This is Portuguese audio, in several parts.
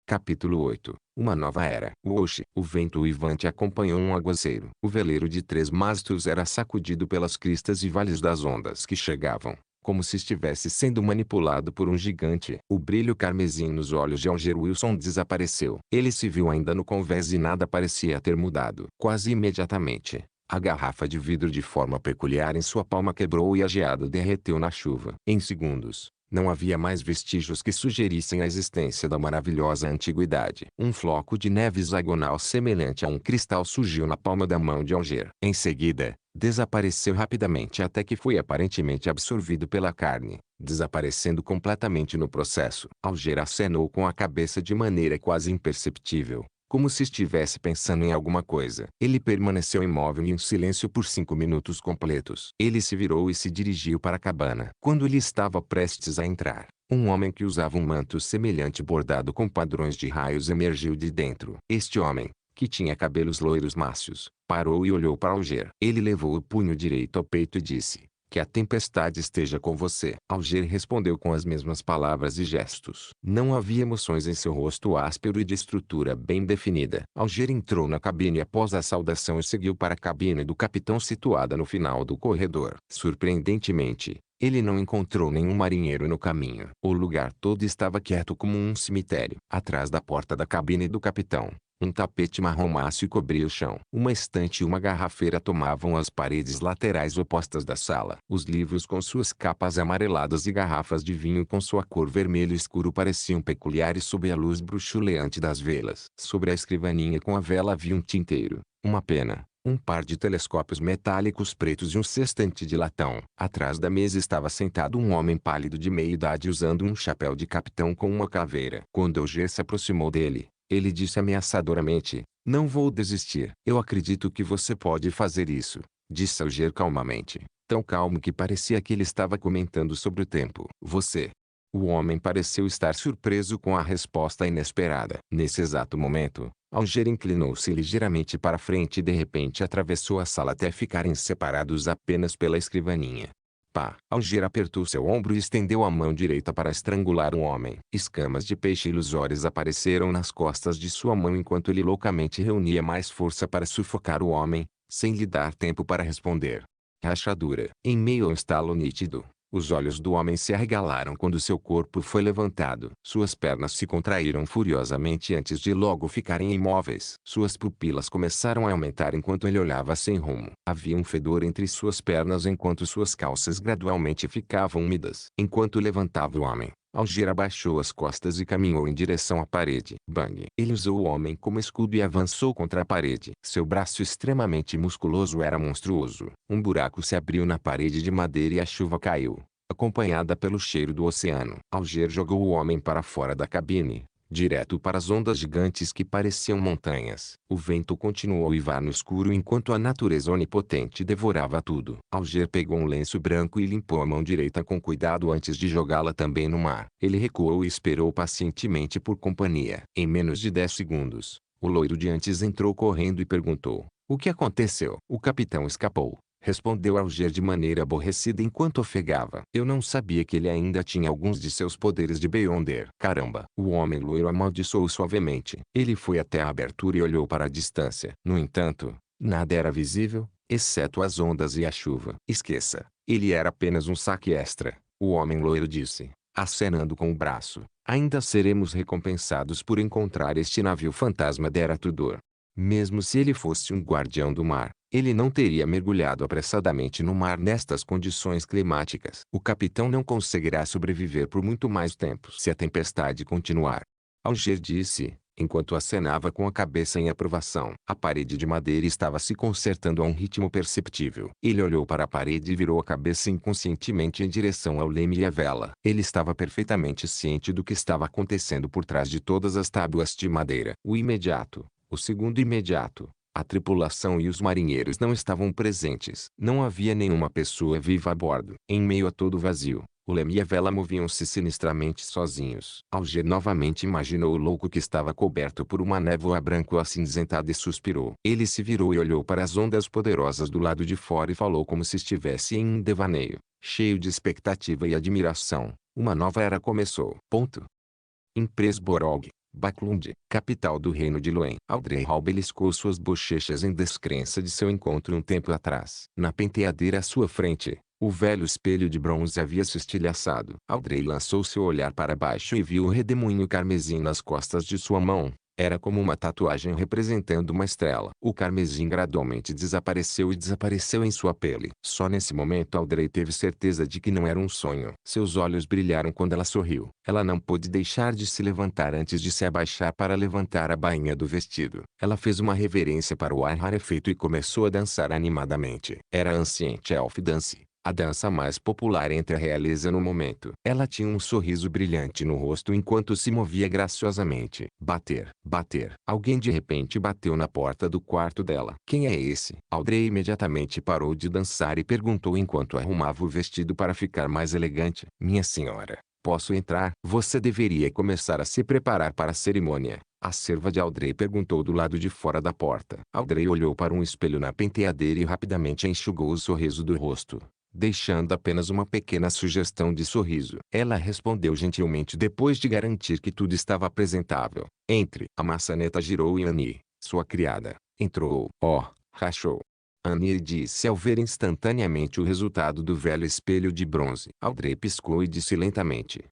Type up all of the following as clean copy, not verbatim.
Capítulo 8. Uma nova era. O vento uivante acompanhou um aguaceiro. O veleiro de 3 mastros era sacudido pelas cristas e vales das ondas que chegavam, como se estivesse sendo manipulado por um gigante. O brilho carmesim nos olhos de Alger Wilson desapareceu. Ele se viu ainda no convés e nada parecia ter mudado. Quase imediatamente, a garrafa de vidro de forma peculiar em sua palma quebrou e a geada derreteu na chuva. Em segundos, não havia mais vestígios que sugerissem a existência da maravilhosa antiguidade. Um floco de neve hexagonal semelhante a um cristal surgiu na palma da mão de Alger. Em seguida, desapareceu rapidamente até que foi aparentemente absorvido pela carne, desaparecendo completamente no processo. Alger acenou com a cabeça de maneira quase imperceptível, como se estivesse pensando em alguma coisa. Ele permaneceu imóvel e em silêncio por 5 minutos completos. Ele se virou e se dirigiu para a cabana. Quando ele estava prestes a entrar, um homem que usava um manto semelhante bordado com padrões de raios emergiu de dentro. Este homem, que tinha cabelos loiros mácios, parou e olhou para Alger. Ele levou o punho direito ao peito e disse: "Que a tempestade esteja com você." Alger respondeu com as mesmas palavras e gestos. Não havia emoções em seu rosto áspero e de estrutura bem definida. Alger entrou na cabine após a saudação e seguiu para a cabine do capitão situada no final do corredor. Surpreendentemente, ele não encontrou nenhum marinheiro no caminho. O lugar todo estava quieto como um cemitério. Atrás da porta da cabine do capitão, um tapete marrom macio cobria o chão. Uma estante e uma garrafeira tomavam as paredes laterais opostas da sala. Os livros com suas capas amareladas e garrafas de vinho com sua cor vermelho escuro pareciam peculiares sob a luz bruxuleante das velas. Sobre a escrivaninha com a vela havia um tinteiro, uma pena, um par de telescópios metálicos pretos e um sextante de latão. Atrás da mesa estava sentado um homem pálido de meia idade usando um chapéu de capitão com uma caveira. Quando Alger se aproximou dele, ele disse ameaçadoramente: "Não vou desistir." "Eu acredito que você pode fazer isso", disse Alger calmamente, tão calmo que parecia que ele estava comentando sobre o tempo. "Você?" O homem pareceu estar surpreso com a resposta inesperada. Nesse exato momento, Alger inclinou-se ligeiramente para frente e de repente atravessou a sala até ficarem separados apenas pela escrivaninha. Pá! Alger apertou seu ombro e estendeu a mão direita para estrangular o homem. Escamas de peixe ilusórias apareceram nas costas de sua mão enquanto ele loucamente reunia mais força para sufocar o homem, sem lhe dar tempo para responder. Rachadura. Em meio a um estalo nítido, os olhos do homem se arregalaram quando seu corpo foi levantado. Suas pernas se contraíram furiosamente antes de logo ficarem imóveis. Suas pupilas começaram a aumentar enquanto ele olhava sem rumo. Havia um fedor entre suas pernas enquanto suas calças gradualmente ficavam úmidas. Enquanto levantava o homem, Alger abaixou as costas e caminhou em direção à parede. Bang! Ele usou o homem como escudo e avançou contra a parede. Seu braço extremamente musculoso era monstruoso. Um buraco se abriu na parede de madeira e a chuva caiu, acompanhada pelo cheiro do oceano. Alger jogou o homem para fora da cabine, direto para as ondas gigantes que pareciam montanhas. O vento continuou a uivar no escuro enquanto a natureza onipotente devorava tudo. Alger pegou um lenço branco e limpou a mão direita com cuidado antes de jogá-la também no mar. Ele recuou e esperou pacientemente por companhia. Em menos de 10 segundos, o loiro de antes entrou correndo e perguntou: "O que aconteceu?" "O capitão escapou", respondeu Alger de maneira aborrecida enquanto ofegava. "Eu não sabia que ele ainda tinha alguns de seus poderes de Beyonder." "Caramba!" O homem loiro amaldiçoou suavemente. Ele foi até a abertura e olhou para a distância. No entanto, nada era visível, exceto as ondas e a chuva. "Esqueça. Ele era apenas um saque extra", o homem loiro disse, acenando com o braço. "Ainda seremos recompensados por encontrar este navio fantasma de Tudor. Mesmo se ele fosse um guardião do mar, ele não teria mergulhado apressadamente no mar nestas condições climáticas. O capitão não conseguirá sobreviver por muito mais tempo se a tempestade continuar." Alger disse, enquanto acenava com a cabeça em aprovação. A parede de madeira estava se consertando a um ritmo perceptível. Ele olhou para a parede e virou a cabeça inconscientemente em direção ao leme e à vela. Ele estava perfeitamente ciente do que estava acontecendo por trás de todas as tábuas de madeira. O segundo imediato, a tripulação e os marinheiros não estavam presentes. Não havia nenhuma pessoa viva a bordo. Em meio a todo o vazio, o leme e a vela moviam-se sinistramente sozinhos. Alger novamente imaginou o louco que estava coberto por uma névoa branco-acinzentada e suspirou. Ele se virou e olhou para as ondas poderosas do lado de fora e falou como se estivesse em um devaneio, cheio de expectativa e admiração. Uma nova era começou. Em Presborog, Backlund, capital do reino de Luen. Audrey Hall beliscou suas bochechas em descrença de seu encontro um tempo atrás. Na penteadeira à sua frente, o velho espelho de bronze havia se estilhaçado. Audrey lançou seu olhar para baixo e viu o redemoinho carmesim nas costas de sua mão. Era como uma tatuagem representando uma estrela. O carmesim gradualmente desapareceu e desapareceu em sua pele. Só nesse momento Audrey teve certeza de que não era um sonho. Seus olhos brilharam quando ela sorriu. Ela não pôde deixar de se levantar antes de se abaixar para levantar a bainha do vestido. Ela fez uma reverência para o ar rarefeito e começou a dançar animadamente. Era a Ancient Elf Dance, a dança mais popular entre a realeza no momento. Ela tinha um sorriso brilhante no rosto enquanto se movia graciosamente. Bater, bater. Alguém de repente bateu na porta do quarto dela. Quem é esse? Audrey imediatamente parou de dançar e perguntou enquanto arrumava o vestido para ficar mais elegante. Minha senhora, posso entrar? Você deveria começar a se preparar para a cerimônia. A serva de Audrey perguntou do lado de fora da porta. Audrey olhou para um espelho na penteadeira e rapidamente enxugou o sorriso do rosto, deixando apenas uma pequena sugestão de sorriso. Ela respondeu gentilmente depois de garantir que tudo estava apresentável. Entre. A maçaneta girou e Annie, sua criada, entrou. Oh, rachou. Annie disse ao ver instantaneamente o resultado do velho espelho de bronze. Audrey piscou e disse lentamente: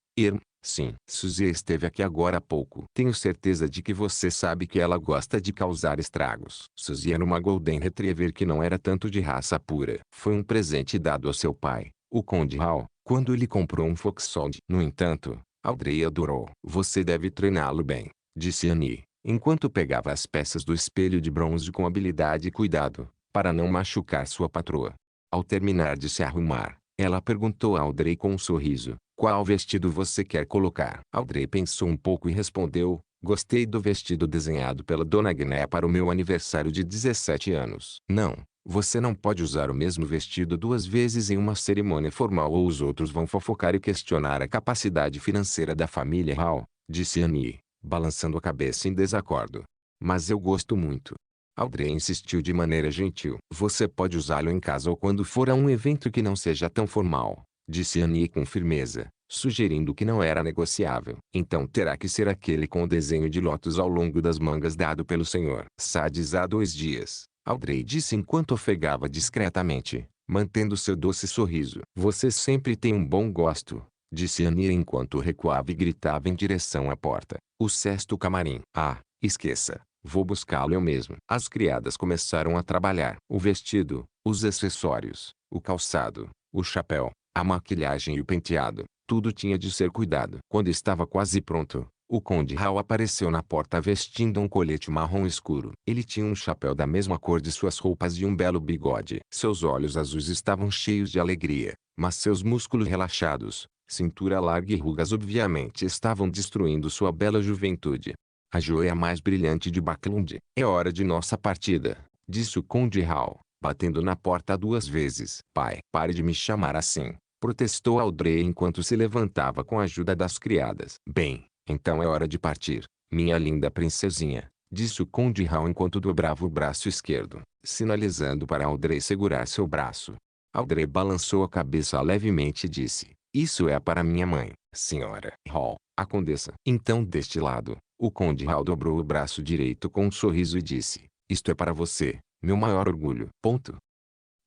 sim. Suzy esteve aqui agora há pouco. Tenho certeza de que você sabe que ela gosta de causar estragos. Suzy era uma Golden Retriever que não era tanto de raça pura. Foi um presente dado a seu pai, o Conde Hall, quando ele comprou um Foxhound. No entanto, Audrey adorou. Você deve treiná-lo bem, disse Annie, enquanto pegava as peças do espelho de bronze com habilidade e cuidado, para não machucar sua patroa. Ao terminar de se arrumar, ela perguntou a Audrey com um sorriso: qual vestido você quer colocar? Audrey pensou um pouco e respondeu: gostei do vestido desenhado pela Dona Gné para o meu aniversário de 17 anos. Não, você não pode usar o mesmo vestido duas vezes em uma cerimônia formal ou os outros vão fofocar e questionar a capacidade financeira da família Hall, disse Annie, balançando a cabeça em desacordo. Mas eu gosto muito. Audrey insistiu de maneira gentil. Você pode usá-lo em casa ou quando for a um evento que não seja tão formal, disse Annie com firmeza, sugerindo que não era negociável. Então terá que ser aquele com o desenho de lótus ao longo das mangas dado pelo Sr. Sades há 2 dias, Audrey disse enquanto ofegava discretamente, mantendo seu doce sorriso. Você sempre tem um bom gosto, disse Annie enquanto recuava e gritava em direção à porta. O sexto camarim. Ah, esqueça. Vou buscá-lo eu mesmo. As criadas começaram a trabalhar. O vestido, os acessórios, o calçado, o chapéu, a maquilhagem e o penteado, tudo tinha de ser cuidado. Quando estava quase pronto, o Conde Hall apareceu na porta vestindo um colete marrom escuro. Ele tinha um chapéu da mesma cor de suas roupas e um belo bigode. Seus olhos azuis estavam cheios de alegria, mas seus músculos relaxados, cintura larga e rugas obviamente estavam destruindo sua bela juventude. A joia mais brilhante de Backlund. É hora de nossa partida, disse o Conde Hall, batendo na porta 2 vezes. Pai, pare de me chamar assim, protestou Audrey enquanto se levantava com a ajuda das criadas. Bem, então é hora de partir, minha linda princesinha, disse o Conde Hall enquanto dobrava o braço esquerdo, sinalizando para Audrey segurar seu braço. Audrey balançou a cabeça levemente e disse: isso é para minha mãe, senhora Hall, a condessa. Então deste lado, o Conde Hall dobrou o braço direito com um sorriso e disse: isto é para você, meu maior orgulho. Ponto.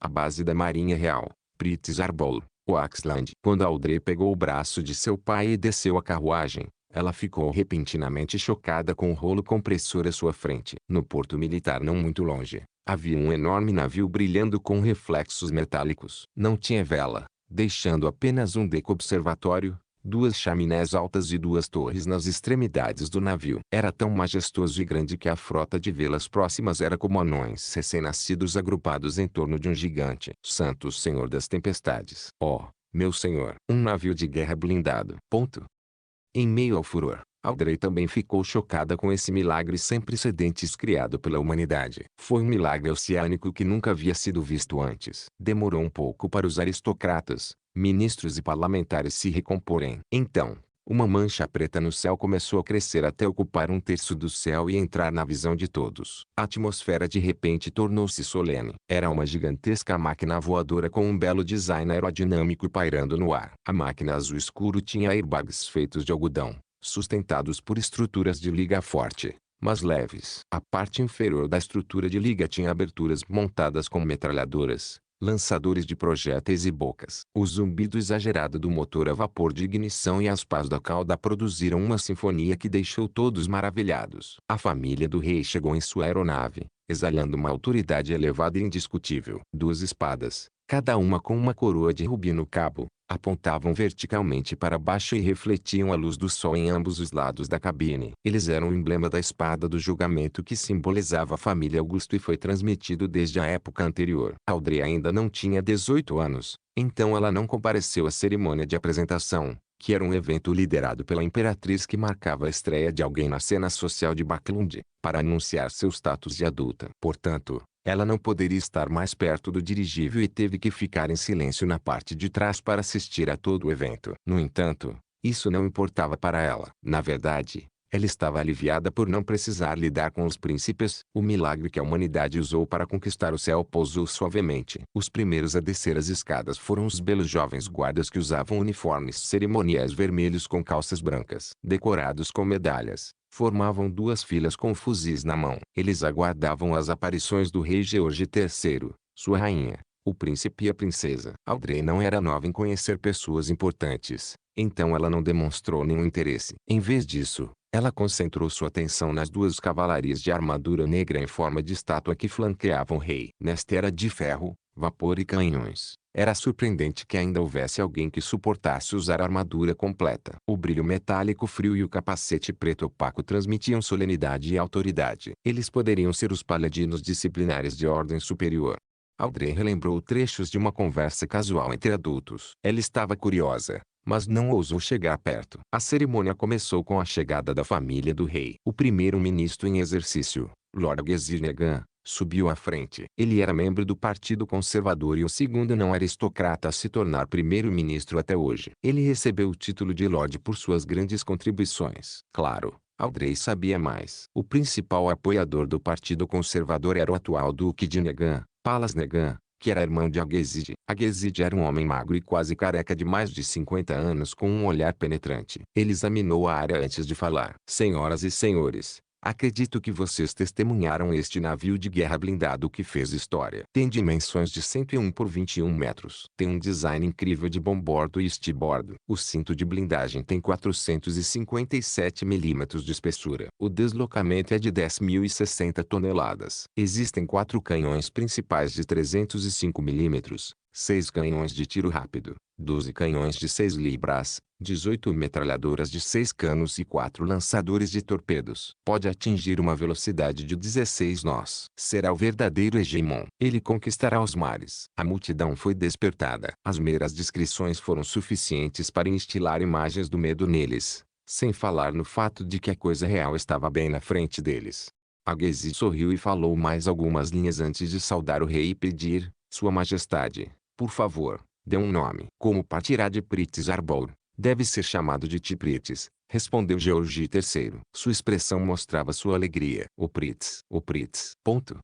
A base da Marinha Real, Prince Arbol, Waxland. Quando Audrey pegou o braço de seu pai e desceu a carruagem, ela ficou repentinamente chocada com o rolo compressor à sua frente. No porto militar não muito longe, havia um enorme navio brilhando com reflexos metálicos. Não tinha vela, deixando apenas um deck observatório, 2 chaminés altas e 2 torres nas extremidades do navio. Era tão majestoso e grande que a frota de velas próximas era como anões recém-nascidos agrupados em torno de um gigante. Santo Senhor das Tempestades. Oh, meu senhor. Um navio de guerra blindado. Ponto. Em meio ao furor, Audrey também ficou chocada com esse milagre sem precedentes criado pela humanidade. Foi um milagre oceânico que nunca havia sido visto antes. Demorou um pouco para os aristocratas, ministros e parlamentares se recomporem. Então, uma mancha preta no céu começou a crescer até ocupar 1/3 do céu e entrar na visão de todos. A atmosfera de repente tornou-se solene. Era uma gigantesca máquina voadora com um belo design aerodinâmico pairando no ar. A máquina azul escuro tinha airbags feitos de algodão, sustentados por estruturas de liga forte, mas leves. A parte inferior da estrutura de liga tinha aberturas montadas com metralhadoras, lançadores de projéteis e bocas. O zumbido exagerado do motor a vapor de ignição e as pás da cauda produziram uma sinfonia que deixou todos maravilhados. A família do rei chegou em sua aeronave, exalando uma autoridade elevada e indiscutível. Duas espadas, cada uma com uma coroa de rubi no cabo, apontavam verticalmente para baixo e refletiam a luz do sol em ambos os lados da cabine. Eles eram o emblema da espada do julgamento que simbolizava a família Augusto e foi transmitido desde a época anterior. Audrey ainda não tinha 18 anos, então ela não compareceu à cerimônia de apresentação, que era um evento liderado pela imperatriz que marcava a estreia de alguém na cena social de Backlund, para anunciar seu status de adulta. Portanto, ela não poderia estar mais perto do dirigível e teve que ficar em silêncio na parte de trás para assistir a todo o evento. No entanto, isso não importava para ela. Na verdade, ela estava aliviada por não precisar lidar com os príncipes. O milagre que a humanidade usou para conquistar o céu pousou suavemente. Os primeiros a descer as escadas foram os belos jovens guardas que usavam uniformes cerimoniais vermelhos com calças brancas, decorados com medalhas. Formavam duas filas com fuzis na mão. Eles aguardavam as aparições do rei George III, sua rainha, o príncipe e a princesa. Audrey não era nova em conhecer pessoas importantes, então ela não demonstrou nenhum interesse. Em vez disso, ela concentrou sua atenção nas duas cavalarias de armadura negra em forma de estátua que flanqueavam o rei. Nesta era de ferro, vapor e canhões, era surpreendente que ainda houvesse alguém que suportasse usar armadura completa. O brilho metálico frio e o capacete preto opaco transmitiam solenidade e autoridade. Eles poderiam ser os paladinos disciplinares de ordem superior. Audrey relembrou trechos de uma conversa casual entre adultos. Ela estava curiosa, mas não ousou chegar perto. A cerimônia começou com a chegada da família do rei. O primeiro-ministro em exercício, Lord Ghazi-Negan, subiu à frente. Ele era membro do Partido Conservador e o segundo não aristocrata a se tornar primeiro-ministro até hoje. Ele recebeu o título de Lord por suas grandes contribuições. Claro, Audrey sabia mais. O principal apoiador do Partido Conservador era o atual Duque de Negan, Palas Negan, que era irmão de Aghezid. Aghezid era um homem magro e quase careca de mais de 50 anos com um olhar penetrante. Ele examinou a área antes de falar. Senhoras e senhores, acredito que vocês testemunharam este navio de guerra blindado que fez história. Tem dimensões de 101 por 21 metros. Tem um design incrível de bombordo e estibordo. O cinto de blindagem tem 457 milímetros de espessura. O deslocamento é de 10.060 toneladas. Existem 4 canhões principais de 305 milímetros, 6 canhões de tiro rápido, 12 canhões de 6 libras, 18 metralhadoras de 6 canos e 4 lançadores de torpedos. Pode atingir uma velocidade de 16 nós. Será o verdadeiro hegemon. Ele conquistará os mares. A multidão foi despertada. As meras descrições foram suficientes para instilar imagens do medo neles, sem falar no fato de que a coisa real estava bem na frente deles. Aghezid sorriu e falou mais algumas linhas antes de saudar o rei e pedir: Sua Majestade, por favor, dê um nome. Como partirá de Pritz Arbor, deve ser chamado de Tiprites, respondeu George III. Sua expressão mostrava sua alegria. O Pritz. Ponto.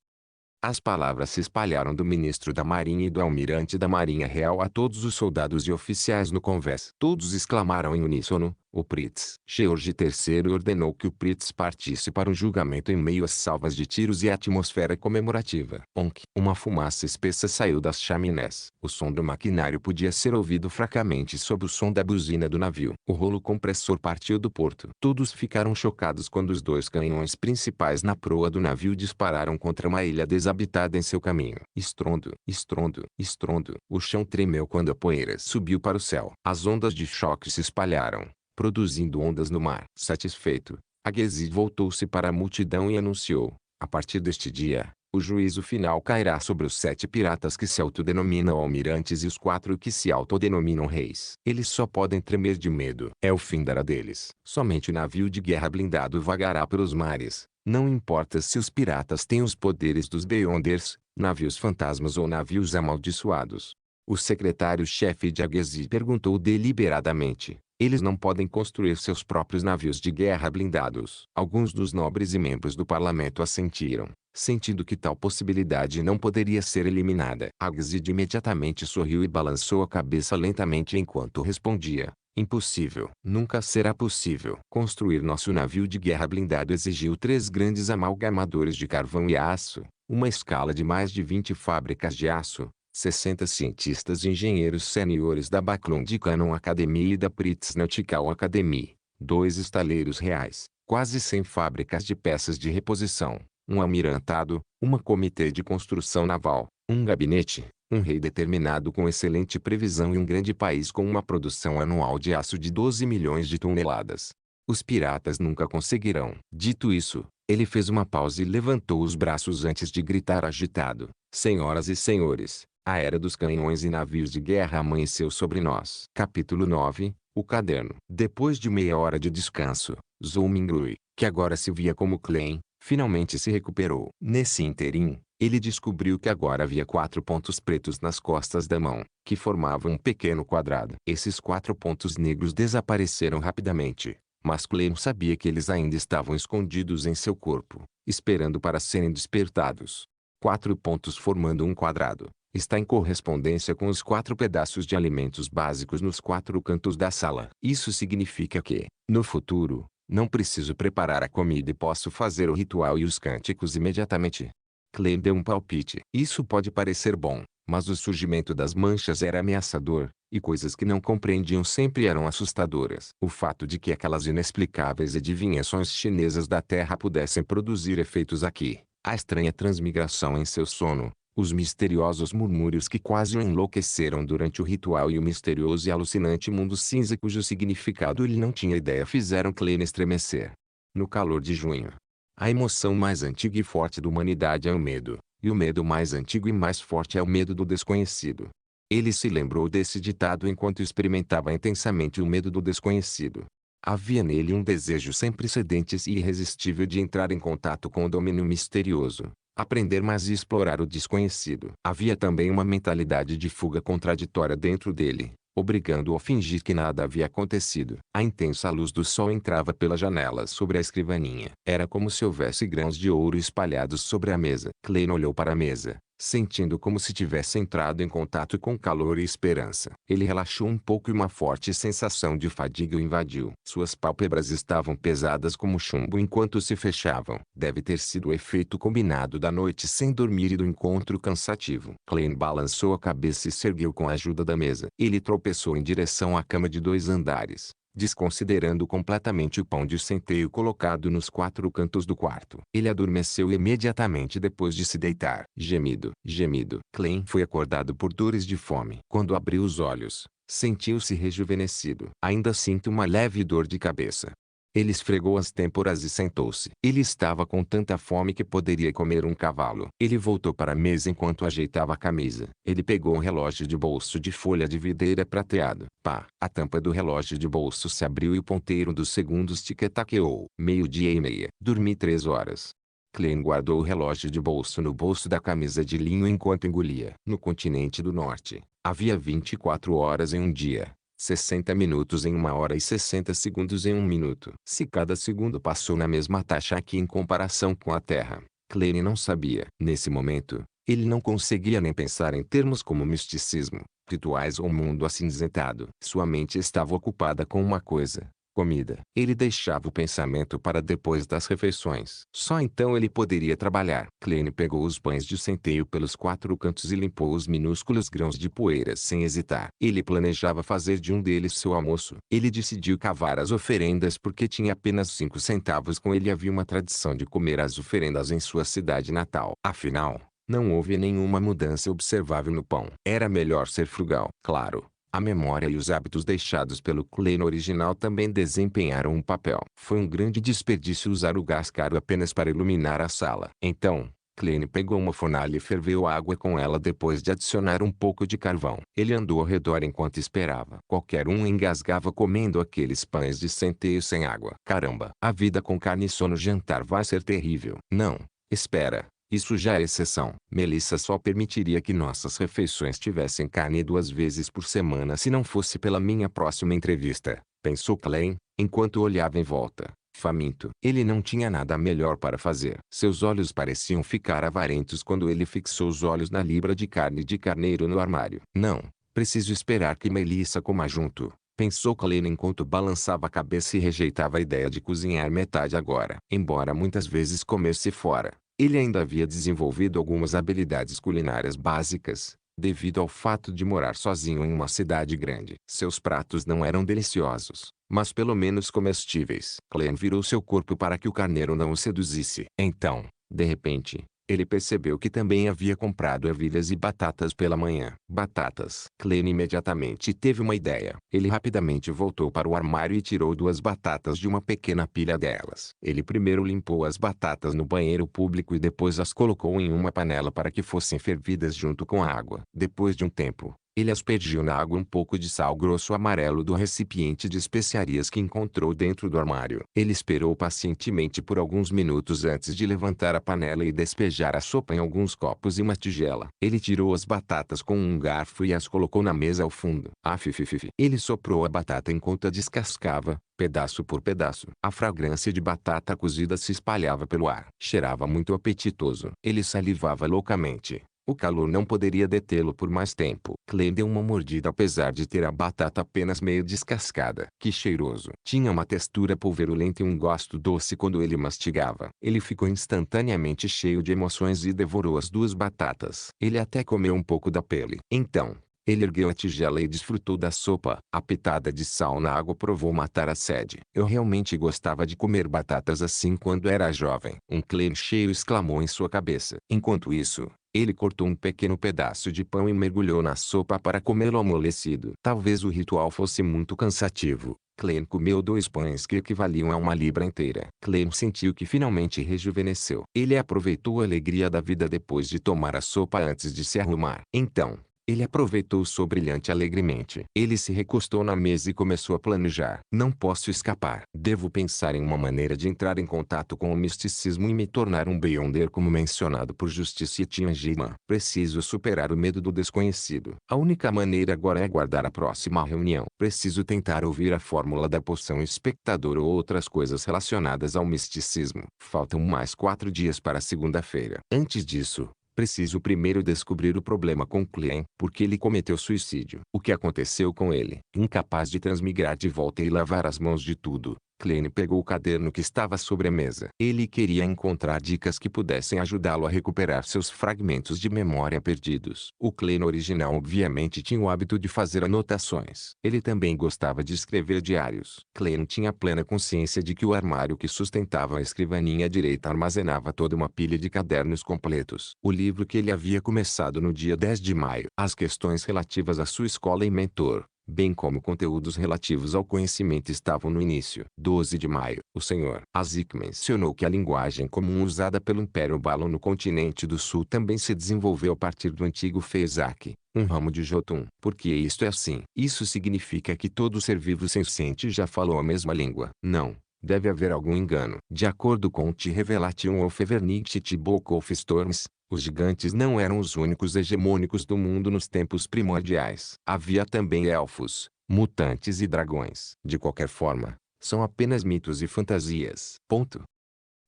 As palavras se espalharam do ministro da Marinha e do almirante da Marinha Real a todos os soldados e oficiais no convés. Todos exclamaram em uníssono: o Pritz. George III ordenou que o Pritz partisse para um julgamento em meio às salvas de tiros e a atmosfera comemorativa. Onk! Uma fumaça espessa saiu das chaminés. O som do maquinário podia ser ouvido fracamente sob o som da buzina do navio. O rolo compressor partiu do porto. Todos ficaram chocados quando os 2 canhões principais na proa do navio dispararam contra uma ilha desabitada em seu caminho. Estrondo, estrondo, estrondo. O chão tremeu quando a poeira subiu para o céu. As ondas de choque se espalharam, produzindo ondas no mar. Satisfeito, Aghezid voltou-se para a multidão e anunciou: a partir deste dia, o juízo final cairá sobre os 7 piratas que se autodenominam almirantes e os 4 que se autodenominam reis. Eles só podem tremer de medo. É o fim da era deles. Somente o navio de guerra blindado vagará pelos mares. Não importa se os piratas têm os poderes dos Beyonders, navios fantasmas ou navios amaldiçoados. O secretário-chefe de Aghezid perguntou deliberadamente: eles não podem construir seus próprios navios de guerra blindados? Alguns dos nobres e membros do parlamento assentiram, sentindo que tal possibilidade não poderia ser eliminada. Aghezid imediatamente sorriu e balançou a cabeça lentamente enquanto respondia: Impossível. Nunca será possível. Construir nosso navio de guerra blindado exigiu 3 grandes amalgamadores de carvão e aço, uma escala de mais de 20 fábricas de aço, 60 cientistas e engenheiros sêniores da Backlund Cannon Academy e da Pritz Nautical Academy, 2 estaleiros reais, quase 100 fábricas de peças de reposição, um almirantado, uma comitê de construção naval, um gabinete, um rei determinado com excelente previsão e um grande país com uma produção anual de aço de 12 milhões de toneladas. Os piratas nunca conseguirão. Dito isso, ele fez uma pausa e levantou os braços antes de gritar agitado: Senhoras e senhores, a era dos canhões e navios de guerra amanheceu sobre nós. Capítulo 9. O caderno. Depois de meia hora de descanso, Zhou Minglui, que agora se via como Klein, finalmente se recuperou. Nesse ínterim, ele descobriu que agora havia 4 pontos pretos nas costas da mão, que formavam um pequeno quadrado. Esses 4 pontos negros desapareceram rapidamente, mas Klein sabia que eles ainda estavam escondidos em seu corpo, esperando para serem despertados. 4 pontos formando um quadrado está em correspondência com os 4 pedaços de alimentos básicos nos 4 cantos da sala. Isso significa que, no futuro, não preciso preparar a comida e posso fazer o ritual e os cânticos imediatamente. Klein deu um palpite. Isso pode parecer bom, mas o surgimento das manchas era ameaçador, e coisas que não compreendiam sempre eram assustadoras. O fato de que aquelas inexplicáveis adivinhações chinesas da Terra pudessem produzir efeitos aqui, a estranha transmigração em seu sono, os misteriosos murmúrios que quase o enlouqueceram durante o ritual e o misterioso e alucinante mundo cinza cujo significado ele não tinha ideia fizeram Klein estremecer. No calor de junho, a emoção mais antiga e forte da humanidade é o medo, e o medo mais antigo e mais forte é o medo do desconhecido. Ele se lembrou desse ditado enquanto experimentava intensamente o medo do desconhecido. Havia nele um desejo sem precedentes e irresistível de entrar em contato com o domínio misterioso, aprender mais e explorar o desconhecido. Havia também uma mentalidade de fuga contraditória dentro dele, obrigando-o a fingir que nada havia acontecido. A intensa luz do sol entrava pela janela sobre a escrivaninha. Era como se houvesse grãos de ouro espalhados sobre a mesa. Klein olhou para a mesa, sentindo como se tivesse entrado em contato com calor e esperança. Ele relaxou um pouco e uma forte sensação de fadiga o invadiu. Suas pálpebras estavam pesadas como chumbo enquanto se fechavam. Deve ter sido o efeito combinado da noite sem dormir e do encontro cansativo. Klein balançou a cabeça e se ergueu com a ajuda da mesa. Ele tropeçou em direção à cama de 2 andares, desconsiderando completamente o pão de centeio colocado nos 4 cantos do quarto. Ele adormeceu imediatamente depois de se deitar. Gemido, gemido. Klein foi acordado por dores de fome. Quando abriu os olhos, sentiu-se rejuvenescido. Ainda sinto uma leve dor de cabeça. Ele esfregou as têmporas e sentou-se. Ele estava com tanta fome que poderia comer um cavalo. Ele voltou para a mesa enquanto ajeitava a camisa. Ele pegou um relógio de bolso de folha de videira prateado. Pá! A tampa do relógio de bolso se abriu e o ponteiro dos segundos tic-taqueou. 12:30. Dormi 3 horas. Klein guardou o relógio de bolso no bolso da camisa de linho enquanto engolia. No continente do norte, havia 24 horas em um dia. 60 minutos em 1 hora e 60 segundos em 1 minuto. Se cada segundo passou na mesma taxa aqui em comparação com a Terra, Klein não sabia. Nesse momento, ele não conseguia nem pensar em termos como misticismo, rituais ou mundo acinzentado. Sua mente estava ocupada com uma coisa: comida. Ele deixava o pensamento para depois das refeições. Só então ele poderia trabalhar. Klein pegou os pães de centeio pelos 4 cantos e limpou os minúsculos grãos de poeira sem hesitar. Ele planejava fazer de um deles seu almoço. Ele decidiu cavar as oferendas porque tinha apenas 5 centavos com ele. Havia uma tradição de comer as oferendas em sua cidade natal. Afinal, não houve nenhuma mudança observável no pão. Era melhor ser frugal. Claro, a memória e os hábitos deixados pelo Klein original também desempenharam um papel. Foi um grande desperdício usar o gás caro apenas para iluminar a sala. Então, Klein pegou uma fornalha e ferveu água com ela depois de adicionar um pouco de carvão. Ele andou ao redor enquanto esperava. Qualquer um engasgava comendo aqueles pães de centeio sem água. Caramba! A vida com carne só no jantar vai ser terrível. Não, espera. Isso já é exceção. Melissa só permitiria que nossas refeições tivessem carne 2 vezes por semana se não fosse pela minha próxima entrevista, pensou Klein, enquanto olhava em volta, faminto. Ele não tinha nada melhor para fazer. Seus olhos pareciam ficar avarentos quando ele fixou os olhos na libra de carne de carneiro no armário. Não, preciso esperar que Melissa coma junto. Pensou Klein enquanto balançava a cabeça e rejeitava a ideia de cozinhar metade agora. Embora muitas vezes comesse fora, ele ainda havia desenvolvido algumas habilidades culinárias básicas, devido ao fato de morar sozinho em uma cidade grande. Seus pratos não eram deliciosos, mas pelo menos comestíveis. Klein virou seu corpo para que o carneiro não o seduzisse. Então, de repente, ele percebeu que também havia comprado ervilhas e batatas pela manhã. Batatas. Klein imediatamente teve uma ideia. Ele rapidamente voltou para o armário e tirou 2 batatas de uma pequena pilha delas. Ele primeiro limpou as batatas no banheiro público e depois as colocou em uma panela para que fossem fervidas junto com a água. Depois de um tempo, ele aspergiu na água um pouco de sal grosso amarelo do recipiente de especiarias que encontrou dentro do armário. Ele esperou pacientemente por alguns minutos antes de levantar a panela e despejar a sopa em alguns copos e uma tigela. Ele tirou as batatas com um garfo e as colocou na mesa ao fundo. Afifififi. Ele soprou a batata enquanto a descascava, pedaço por pedaço. A fragrância de batata cozida se espalhava pelo ar. Cheirava muito apetitoso. Ele salivava loucamente. O calor não poderia detê-lo por mais tempo. Klein deu uma mordida apesar de ter a batata apenas meio descascada. Que cheiroso! Tinha uma textura pulverulenta e um gosto doce quando ele mastigava. Ele ficou instantaneamente cheio de emoções e devorou as 2 batatas. Ele até comeu um pouco da pele. Então, ele ergueu a tigela e desfrutou da sopa. A pitada de sal na água provou matar a sede. Eu realmente gostava de comer batatas assim quando era jovem. Um Klein cheio exclamou em sua cabeça. Enquanto isso, ele cortou um pequeno pedaço de pão e mergulhou na sopa para comê-lo amolecido. Talvez o ritual fosse muito cansativo. Klein comeu 2 pães que equivaliam a uma libra inteira. Klein sentiu que finalmente rejuvenesceu. Ele aproveitou a alegria da vida depois de tomar a sopa antes de se arrumar. Então, ele aproveitou o sol brilhante alegremente. Ele se recostou na mesa e começou a planejar. Não posso escapar. Devo pensar em uma maneira de entrar em contato com o misticismo e me tornar um Beyonder como mencionado por Justiça e Tianjima. Preciso superar o medo do desconhecido. A única maneira agora é aguardar a próxima reunião. Preciso tentar ouvir a fórmula da poção espectador ou outras coisas relacionadas ao misticismo. Faltam mais 4 dias para segunda-feira. Antes disso, preciso primeiro descobrir o problema com Klein, porque ele cometeu suicídio. O que aconteceu com ele? Incapaz de transmigrar de volta e lavar as mãos de tudo, Klein pegou o caderno que estava sobre a mesa. Ele queria encontrar dicas que pudessem ajudá-lo a recuperar seus fragmentos de memória perdidos. O Klein original obviamente tinha o hábito de fazer anotações. Ele também gostava de escrever diários. Klein tinha plena consciência de que o armário que sustentava a escrivaninha direita armazenava toda uma pilha de cadernos completos. O livro que ele havia começado no dia 10 de maio. As questões relativas à sua escola e mentor, bem como conteúdos relativos ao conhecimento estavam no início. 12 de maio. O Sr. Azik mencionou que a linguagem comum usada pelo Império Balon no continente do Sul também se desenvolveu a partir do antigo Fezak, um ramo de Jotun. Por que isto é assim? Isso significa que todo ser vivo senciente já falou a mesma língua. Não. Deve haver algum engano. De acordo com T. Revelation of Evernixit Book of Storms, os gigantes não eram os únicos hegemônicos do mundo nos tempos primordiais. Havia também elfos, mutantes e dragões. De qualquer forma, são apenas mitos e fantasias. Ponto.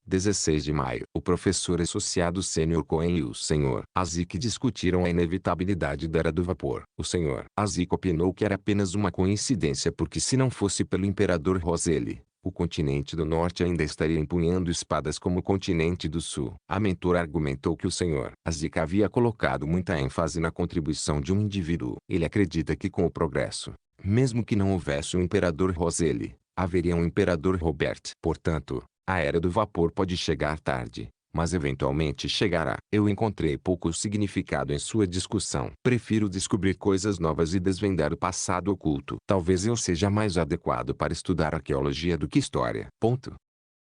16 de maio. O professor associado Sr. Cohen e o Sr. Azik discutiram a inevitabilidade da Era do Vapor. O Sr. Azik opinou que era apenas uma coincidência porque se não fosse pelo Imperador Roselle, o continente do norte ainda estaria empunhando espadas como o continente do sul. A mentor argumentou que o Sr. Azik havia colocado muita ênfase na contribuição de um indivíduo. Ele acredita que com o progresso, mesmo que não houvesse um Imperador Roselle, haveria um Imperador Robert. Portanto, a Era do Vapor pode chegar tarde, mas eventualmente chegará. Eu encontrei pouco significado em sua discussão. Prefiro descobrir coisas novas e desvendar o passado oculto. Talvez eu seja mais adequado para estudar arqueologia do que história. Ponto.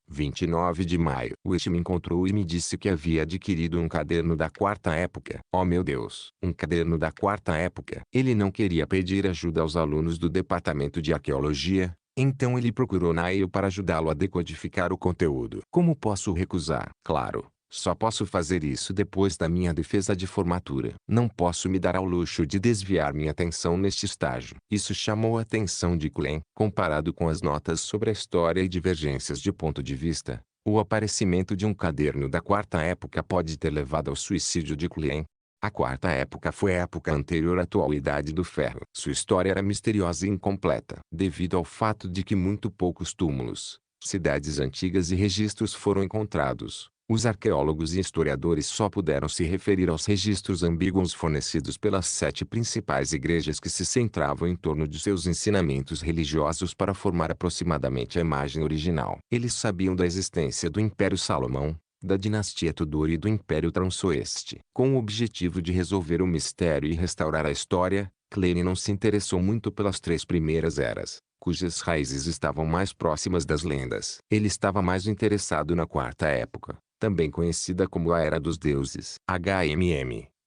29 de maio. Wish me encontrou e me disse que havia adquirido um caderno da quarta época. Oh meu Deus! Um caderno da quarta época. Ele não queria pedir ajuda aos alunos do departamento de arqueologia, então ele procurou Nail para ajudá-lo a decodificar o conteúdo. Como posso recusar? Claro, só posso fazer isso depois da minha defesa de formatura. Não posso me dar ao luxo de desviar minha atenção neste estágio. Isso chamou a atenção de Klein. Comparado com as notas sobre a história e divergências de ponto de vista, o aparecimento de um caderno da quarta época pode ter levado ao suicídio de Klein. A quarta época foi a época anterior à atual Idade do Ferro. Sua história era misteriosa e incompleta, devido ao fato de que muito poucos túmulos, cidades antigas e registros foram encontrados. Os arqueólogos e historiadores só puderam se referir aos registros ambíguos fornecidos pelas 7 principais igrejas que se centravam em torno de seus ensinamentos religiosos para formar aproximadamente a imagem original. Eles sabiam da existência do Império Salomão, da dinastia Tudor e do Império Transoeste. Com o objetivo de resolver o mistério e restaurar a história, Klein não se interessou muito pelas 3 primeiras eras, cujas raízes estavam mais próximas das lendas. Ele estava mais interessado na quarta época, também conhecida como a Era dos Deuses.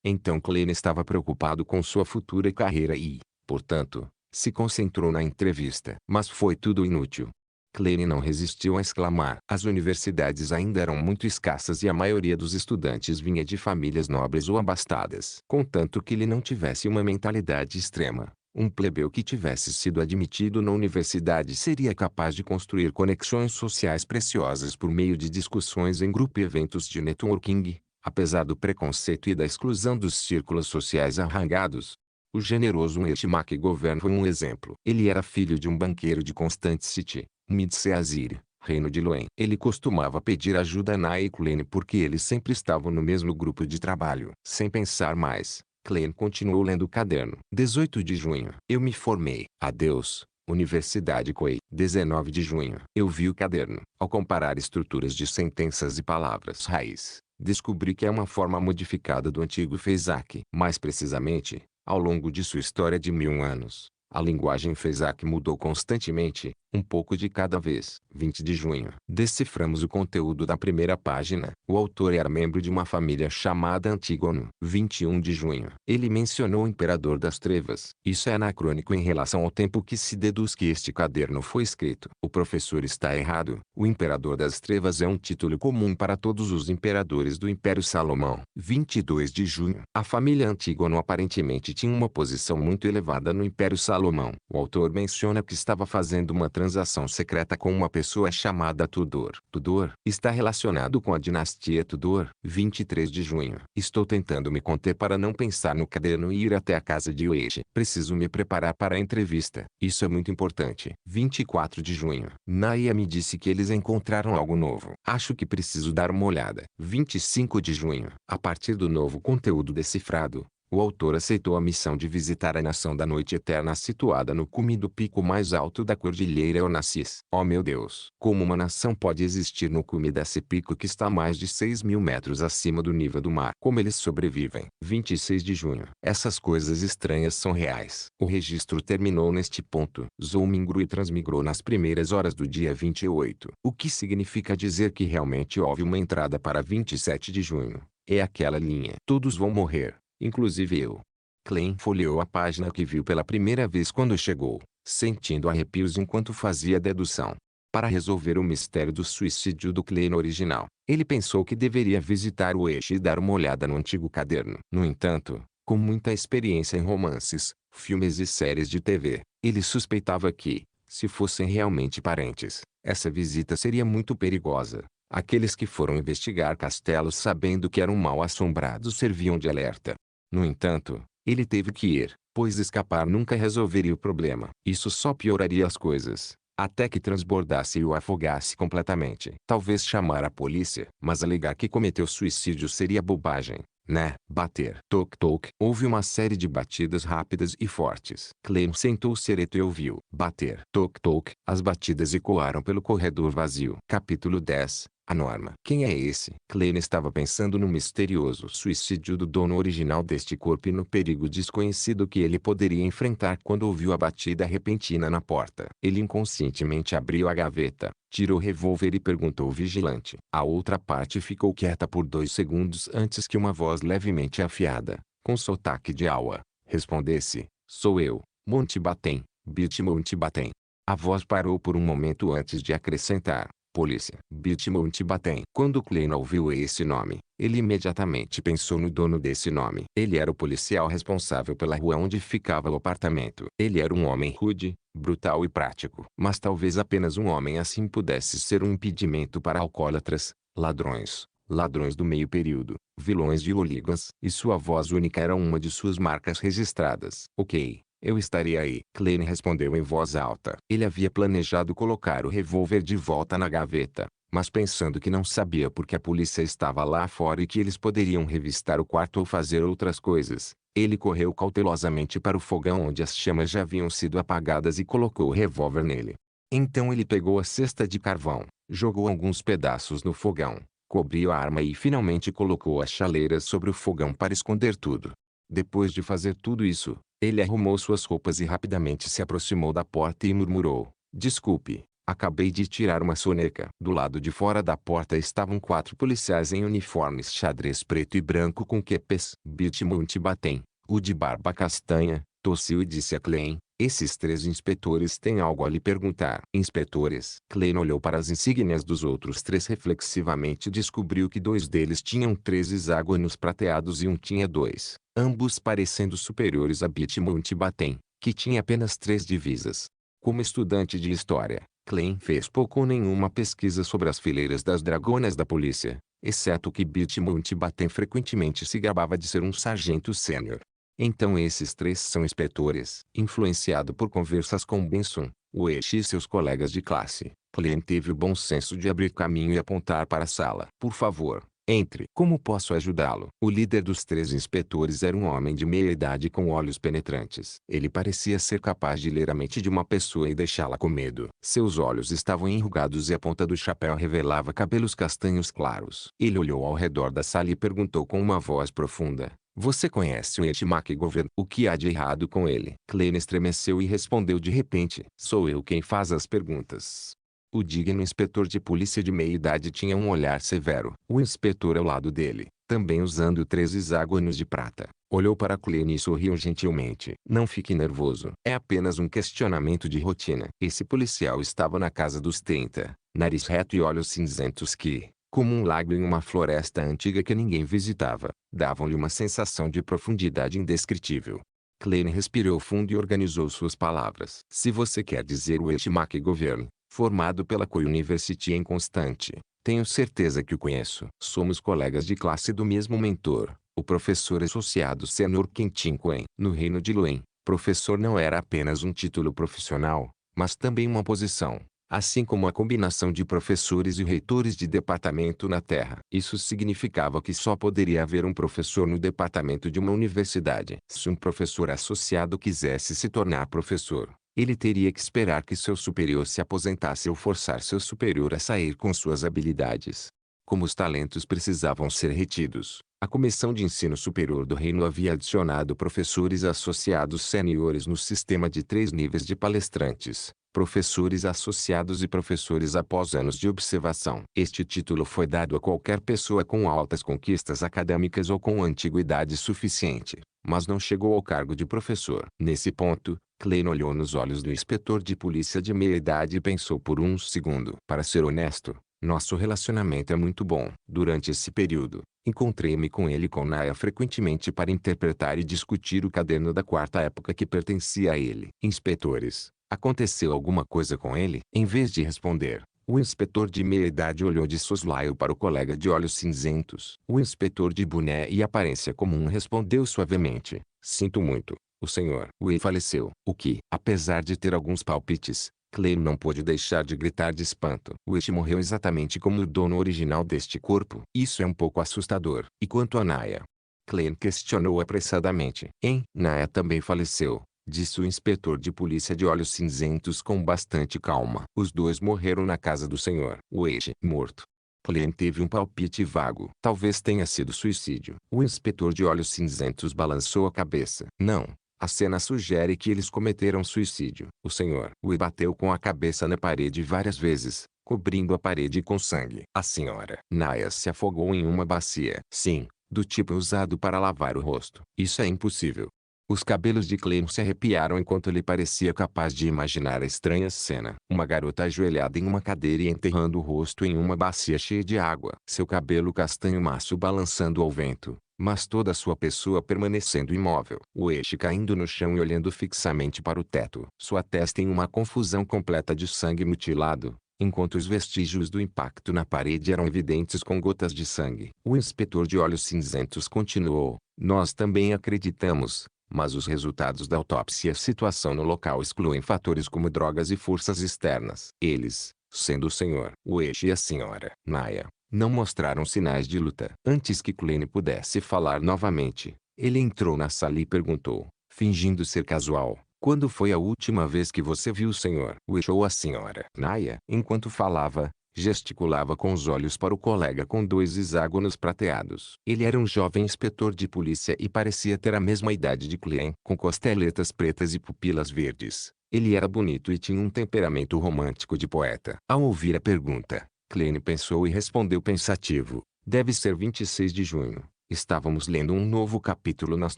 Então Klein estava preocupado com sua futura carreira e, portanto, se concentrou na entrevista. Mas foi tudo inútil. Klein não resistiu a exclamar. As universidades ainda eram muito escassas e a maioria dos estudantes vinha de famílias nobres ou abastadas. Contanto que ele não tivesse uma mentalidade extrema, um plebeu que tivesse sido admitido na universidade seria capaz de construir conexões sociais preciosas por meio de discussões em grupo e eventos de networking, apesar do preconceito e da exclusão dos círculos sociais arraigados. O generoso Welsh McGovern foi um exemplo. Ele era filho de um banqueiro de Constant City, Mid-Seazir, Reino de Loen. Ele costumava pedir ajuda a Nye e Klein porque eles sempre estavam no mesmo grupo de trabalho. Sem pensar mais, Klein continuou lendo o caderno. 18 de junho. Eu me formei. Adeus, Universidade Coe. 19 de junho. Eu vi o caderno. Ao comparar estruturas de sentenças e palavras raiz, descobri que é uma forma modificada do antigo Fezak. Mais precisamente, ao longo de sua história de 1000 anos, a linguagem Fezak mudou constantemente, um pouco de cada vez. 20 de junho. Deciframos o conteúdo da primeira página. O autor era membro de uma família chamada Antígono. 21 de junho. Ele mencionou o Imperador das Trevas. Isso é anacrônico em relação ao tempo que se deduz que este caderno foi escrito. O professor está errado. O Imperador das Trevas é um título comum para todos os imperadores do Império Salomão. 22 de junho. A família Antígono aparentemente tinha uma posição muito elevada no Império Salomão. O autor menciona que estava fazendo uma transação secreta com uma pessoa chamada Tudor. Tudor está relacionado com a dinastia Tudor. 23 de junho. Estou tentando me conter para não pensar no caderno e ir até a casa de Welsh. Preciso me preparar para a entrevista. Isso é muito importante. 24 de junho. Naya me disse que eles encontraram algo novo. Acho que preciso dar uma olhada. 25 de junho. A partir do novo conteúdo decifrado, o autor aceitou a missão de visitar a Nação da Noite Eterna situada no cume do pico mais alto da Cordilheira Onassis. Oh meu Deus! Como uma nação pode existir no cume desse pico que está a mais de 6.000 metros acima do nível do mar? Como eles sobrevivem? 26 de junho. Essas coisas estranhas são reais. O registro terminou neste ponto. Zou migrou e transmigrou nas primeiras horas do dia 28. O que significa dizer que realmente houve uma entrada para 27 de junho. É aquela linha. Todos vão morrer. Inclusive eu. Klein folheou a página que viu pela primeira vez quando chegou, sentindo arrepios enquanto fazia a dedução. Para resolver o mistério do suicídio do Klein original, ele pensou que deveria visitar o Welsh e dar uma olhada no antigo caderno. No entanto, com muita experiência em romances, filmes e séries de TV, ele suspeitava que, se fossem realmente parentes, essa visita seria muito perigosa. Aqueles que foram investigar castelos sabendo que eram mal assombrados serviam de alerta. No entanto, ele teve que ir, pois escapar nunca resolveria o problema. Isso só pioraria as coisas, até que transbordasse e o afogasse completamente. Talvez chamar a polícia, mas alegar que cometeu suicídio seria bobagem, né? Bater. Toc toc. Houve uma série de batidas rápidas e fortes. Klein sentou-se ereto e ouviu. Bater. Toc toc. As batidas ecoaram pelo corredor vazio. Capítulo 10. A norma. Quem é esse? Klein estava pensando no misterioso suicídio do dono original deste corpo e no perigo desconhecido que ele poderia enfrentar quando ouviu a batida repentina na porta. Ele inconscientemente abriu a gaveta, tirou o revólver e perguntou ao vigilante. A outra parte ficou quieta por 2 segundos antes que uma voz levemente afiada, com sotaque de Aua, respondesse: "Sou eu, Mountbatten, Bit Mountbatten." A voz parou por um momento antes de acrescentar: "Polícia." Bit Mountbatten. Quando Klein ouviu esse nome, ele imediatamente pensou no dono desse nome. Ele era o policial responsável pela rua onde ficava o apartamento. Ele era um homem rude, brutal e prático. Mas talvez apenas um homem assim pudesse ser um impedimento para alcoólatras, ladrões, ladrões do meio período, vilões de hooligans. E sua voz única era uma de suas marcas registradas. Ok, eu estarei aí. Klein respondeu em voz alta. Ele havia planejado colocar o revólver de volta na gaveta, mas pensando que não sabia porque a polícia estava lá fora e que eles poderiam revistar o quarto ou fazer outras coisas, ele correu cautelosamente para o fogão onde as chamas já haviam sido apagadas e colocou o revólver nele. Então ele pegou a cesta de carvão, jogou alguns pedaços no fogão, cobriu a arma e finalmente colocou as chaleiras sobre o fogão para esconder tudo. Depois de fazer tudo isso, ele arrumou suas roupas e rapidamente se aproximou da porta e murmurou: "Desculpe, acabei de tirar uma soneca." Do lado de fora da porta estavam 4 policiais em uniformes xadrez preto e branco com quepes. Bitmount Batem, o de barba castanha, tossiu e disse a Klein: "Esses 3 inspetores têm algo a lhe perguntar." Inspetores? Klein olhou para as insígnias dos outros 3 reflexivamente e descobriu que 2 deles tinham 3 hexágonos prateados e um tinha 2, ambos parecendo superiores a Bitmount Batem, que tinha apenas 3 divisas. Como estudante de história, Klein fez pouco ou nenhuma pesquisa sobre as fileiras das dragonas da polícia, exceto que Bitmount Batem frequentemente se gabava de ser um sargento sênior. Então esses 3 são inspetores. Influenciado por conversas com Benson, Wesh e seus colegas de classe, Klein teve o bom senso de abrir caminho e apontar para a sala. "Por favor, entre." "Como posso ajudá-lo?" O líder dos 3 inspetores era um homem de meia idade com olhos penetrantes. Ele parecia ser capaz de ler a mente de uma pessoa e deixá-la com medo. Seus olhos estavam enrugados e a ponta do chapéu revelava cabelos castanhos claros. Ele olhou ao redor da sala e perguntou com uma voz profunda: "Você conhece o H. McGovern? O que há de errado com ele?" Klein estremeceu e respondeu de repente: "Sou eu quem faz as perguntas." O digno inspetor de polícia de meia-idade tinha um olhar severo. O inspetor ao lado dele, também usando 3 hexágonos de prata, olhou para Klein e sorriu gentilmente. "Não fique nervoso. É apenas um questionamento de rotina." Esse policial estava na casa dos 30, nariz reto e olhos cinzentos que, como um lago em uma floresta antiga que ninguém visitava, davam-lhe uma sensação de profundidade indescritível. Klein respirou fundo e organizou suas palavras. "Se você quer dizer o H. McGovern, formado pela Coe University em Constante, tenho certeza que o conheço. Somos colegas de classe do mesmo mentor, o professor associado sênior Quentin Coen." No reino de Luen, professor não era apenas um título profissional, mas também uma posição, assim como a combinação de professores e reitores de departamento na Terra. Isso significava que só poderia haver um professor no departamento de uma universidade. Se um professor associado quisesse se tornar professor, ele teria que esperar que seu superior se aposentasse ou forçar seu superior a sair com suas habilidades. Como os talentos precisavam ser retidos, a Comissão de Ensino Superior do Reino havia adicionado professores associados seniores no sistema de 3 níveis de palestrantes, professores associados e professores após anos de observação. Este título foi dado a qualquer pessoa com altas conquistas acadêmicas ou com antiguidade suficiente, mas não chegou ao cargo de professor. Nesse ponto, Klein olhou nos olhos do inspetor de polícia de meia-idade e pensou por um segundo. "Para ser honesto, nosso relacionamento é muito bom." Durante esse período, encontrei-me com ele e com Naya frequentemente para interpretar e discutir o caderno da 4ª época que pertencia a ele. "Inspetores, aconteceu alguma coisa com ele?" Em vez de responder, o inspetor de meia-idade olhou de soslaio para o colega de olhos cinzentos. O inspetor de boné e aparência comum respondeu suavemente: "Sinto muito, o senhor Wei faleceu." O que, apesar de ter alguns palpites, Klein não pôde deixar de gritar de espanto. "Wei morreu exatamente como o dono original deste corpo." "Isso é um pouco assustador." "E quanto a Naya?" Klein questionou apressadamente. Naya também faleceu," disse o inspetor de polícia de olhos cinzentos com bastante calma. "Os 2 morreram na casa do senhor Wei morto." Klein teve um palpite vago. Talvez tenha sido suicídio. O inspetor de olhos cinzentos balançou a cabeça. "Não. A cena sugere que eles cometeram suicídio." O senhor Wei bateu com a cabeça na parede várias vezes, cobrindo a parede com sangue. "A senhora Naya se afogou em uma bacia." "Sim, do tipo usado para lavar o rosto." "Isso é impossível." Os cabelos de Klein se arrepiaram enquanto ele parecia capaz de imaginar a estranha cena. Uma garota ajoelhada em uma cadeira e enterrando o rosto em uma bacia cheia de água. Seu cabelo castanho macio balançando ao vento, mas toda a sua pessoa permanecendo imóvel. O eixo caindo no chão e olhando fixamente para o teto. Sua testa em uma confusão completa de sangue mutilado, enquanto os vestígios do impacto na parede eram evidentes com gotas de sangue. O inspetor de olhos cinzentos continuou: nós também acreditamos, mas os resultados da autópsia e a situação no local excluem fatores como drogas e forças externas. Eles, sendo o Sr. Weish e a Sra. Naya, não mostraram sinais de luta. Antes que Klein pudesse falar novamente, ele entrou na sala e perguntou, fingindo ser casual: quando foi a última vez que você viu o Sr. Weish ou a Sra. Naya? Enquanto falava, gesticulava com os olhos para o colega com dois hexágonos prateados. Ele era um jovem inspetor de polícia e parecia ter a mesma idade de Klein, com costeletas pretas e pupilas verdes. Ele era bonito e tinha um temperamento romântico de poeta. Ao ouvir a pergunta, Klein pensou e respondeu pensativo: deve ser 26 de junho. Estávamos lendo um novo capítulo nas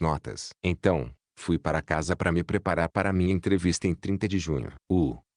notas. Então, fui para casa para me preparar para minha entrevista em 30 de junho.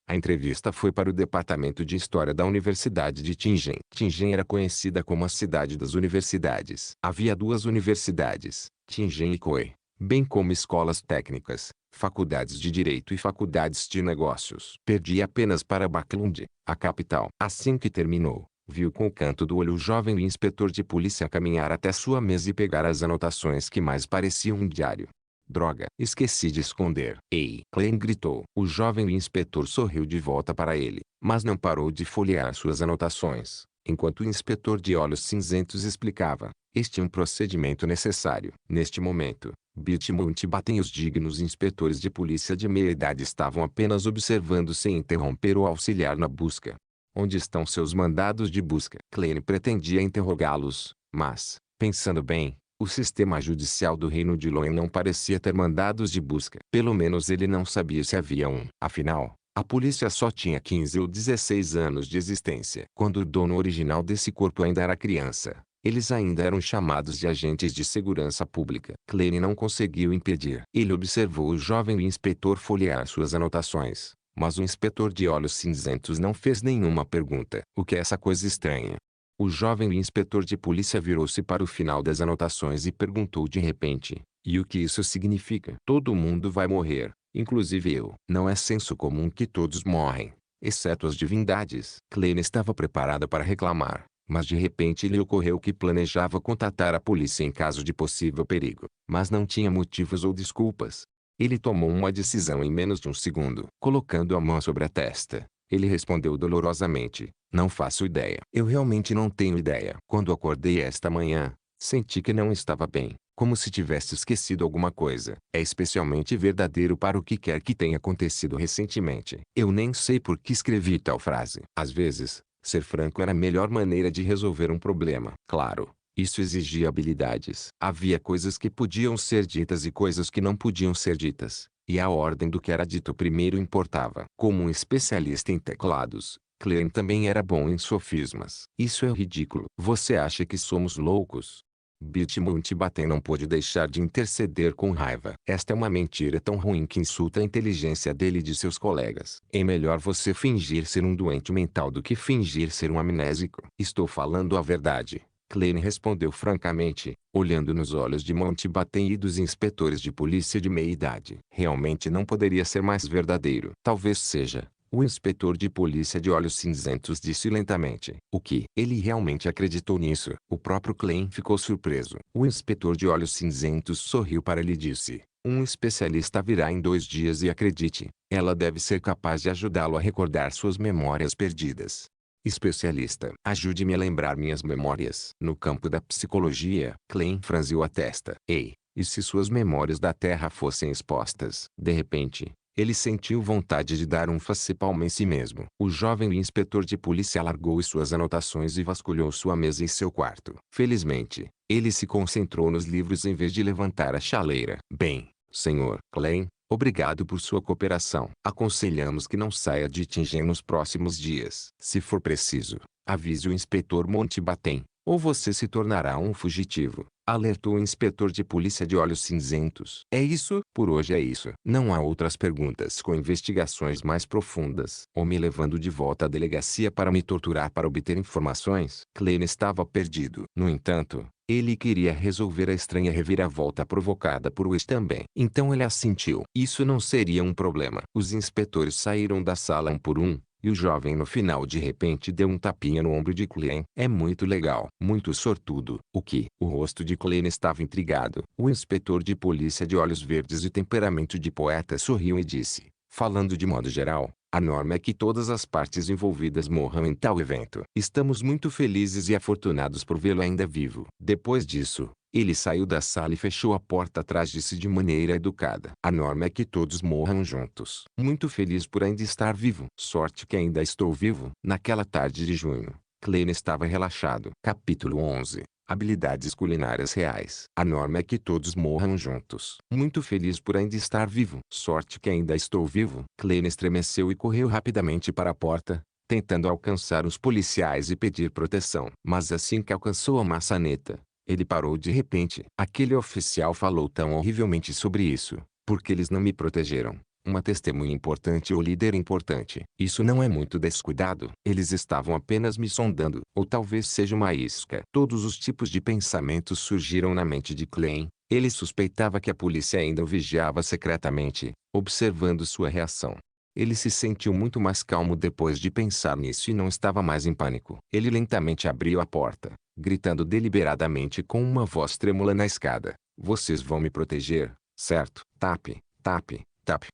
A entrevista foi para o Departamento de História da Universidade de Tianjin. Tianjin era conhecida como a cidade das universidades. Havia duas universidades, Tianjin e Koi, bem como escolas técnicas, faculdades de direito e faculdades de negócios. Perdi apenas para Baclund, a capital. Assim que terminou, viu com o canto do olho o jovem inspetor de polícia caminhar até sua mesa e pegar as anotações que mais pareciam um diário. Droga, esqueci de esconder. Ei! Klein gritou. O jovem inspetor sorriu de volta para ele, mas não parou de folhear suas anotações, enquanto o inspetor de olhos cinzentos explicava. Este é um procedimento necessário. Neste momento, Birt Mountbatten e os dignos inspetores de polícia de meia-idade estavam apenas observando sem interromper ou auxiliar na busca. Onde estão seus mandados de busca? Klein pretendia interrogá-los, mas, pensando bem, o sistema judicial do reino de Loen não parecia ter mandados de busca. Pelo menos ele não sabia se havia um. Afinal, a polícia só tinha 15 ou 16 anos de existência. Quando o dono original desse corpo ainda era criança, eles ainda eram chamados de agentes de segurança pública. Klein não conseguiu impedir. Ele observou o jovem inspetor folhear suas anotações, mas o inspetor de olhos cinzentos não fez nenhuma pergunta. O que é essa coisa estranha? O jovem inspetor de polícia virou-se para o final das anotações e perguntou de repente: e o que isso significa? Todo mundo vai morrer, inclusive eu. Não é senso comum que todos morrem, exceto as divindades. Klein estava preparada para reclamar, mas de repente lhe ocorreu que planejava contatar a polícia em caso de possível perigo, mas não tinha motivos ou desculpas. Ele tomou uma decisão em menos de um segundo. Colocando a mão sobre a testa, ele respondeu dolorosamente: não faço ideia. Eu realmente não tenho ideia. Quando acordei esta manhã, senti que não estava bem, como se tivesse esquecido alguma coisa. É especialmente verdadeiro para o que quer que tenha acontecido recentemente. Eu nem sei por que escrevi tal frase. Às vezes, ser franco era a melhor maneira de resolver um problema. Claro, isso exigia habilidades. Havia coisas que podiam ser ditas e coisas que não podiam ser ditas, e a ordem do que era dito primeiro importava. Como um especialista em teclados, Klein também era bom em sofismas. Isso é ridículo. Você acha que somos loucos? Birt Mountbatten não pôde deixar de interceder com raiva. Esta é uma mentira tão ruim que insulta a inteligência dele e de seus colegas. É melhor você fingir ser um doente mental do que fingir ser um amnésico. Estou falando a verdade. Klein respondeu francamente, olhando nos olhos de Mountbatten e dos inspetores de polícia de meia-idade. Realmente não poderia ser mais verdadeiro. Talvez seja. O inspetor de polícia de olhos cinzentos disse lentamente. O que? Ele realmente acreditou nisso? O próprio Klein ficou surpreso. O inspetor de olhos cinzentos sorriu para ele e disse: um especialista virá em 2 dias e acredite, ela deve ser capaz de ajudá-lo a recordar suas memórias perdidas. Especialista, ajude-me a lembrar minhas memórias. No campo da psicologia, Klein franziu a testa. Ei, e se suas memórias da Terra fossem expostas? De repente, ele sentiu vontade de dar um face-palma em si mesmo. O jovem inspetor de polícia largou suas anotações e vasculhou sua mesa em seu quarto. Felizmente, ele se concentrou nos livros em vez de levantar a chaleira. Bem, Sr. Klein, obrigado por sua cooperação. Aconselhamos que não saia de Tianjin nos próximos dias. Se for preciso, avise o inspetor Mountbatten, ou você se tornará um fugitivo, alertou o inspetor de polícia de olhos cinzentos. É isso? Por hoje é isso. Não há outras perguntas com investigações mais profundas. Ou me levando de volta à delegacia para me torturar para obter informações. Klein estava perdido. No entanto, ele queria resolver a estranha reviravolta provocada por Weish também. Então ele assentiu. Isso não seria um problema. Os inspetores saíram da sala um por um, E o jovem no final de repente deu um tapinha no ombro de Klein. É muito legal. Muito sortudo. O que? O rosto de Klein estava intrigado. O inspetor de polícia de olhos verdes e temperamento de poeta sorriu e disse, falando de modo geral, a norma é que todas as partes envolvidas morram em tal evento. Estamos muito felizes e afortunados por vê-lo ainda vivo. Depois disso, ele saiu da sala e fechou a porta atrás de si de maneira educada. A norma é que todos morram juntos. Muito feliz por ainda estar vivo. Sorte que ainda estou vivo. Naquela tarde de junho, Klein estava relaxado. Capítulo 11. Habilidades culinárias reais. A norma é que todos morram juntos. Muito feliz por ainda estar vivo. Sorte que ainda estou vivo. Klein estremeceu e correu rapidamente para a porta, tentando alcançar os policiais e pedir proteção. Mas assim que alcançou a maçaneta, ele parou de repente. Aquele oficial falou tão horrivelmente sobre isso, porque eles não me protegeram. Uma testemunha importante ou líder importante. Isso não é muito descuidado. Eles estavam apenas me sondando. Ou talvez seja uma isca. Todos os tipos de pensamentos surgiram na mente de Klein. Ele suspeitava que a polícia ainda o vigiava secretamente, observando sua reação. Ele se sentiu muito mais calmo depois de pensar nisso e não estava mais em pânico. Ele lentamente abriu a porta, gritando deliberadamente com uma voz trêmula na escada. Vocês vão me proteger, certo? Tape, tape.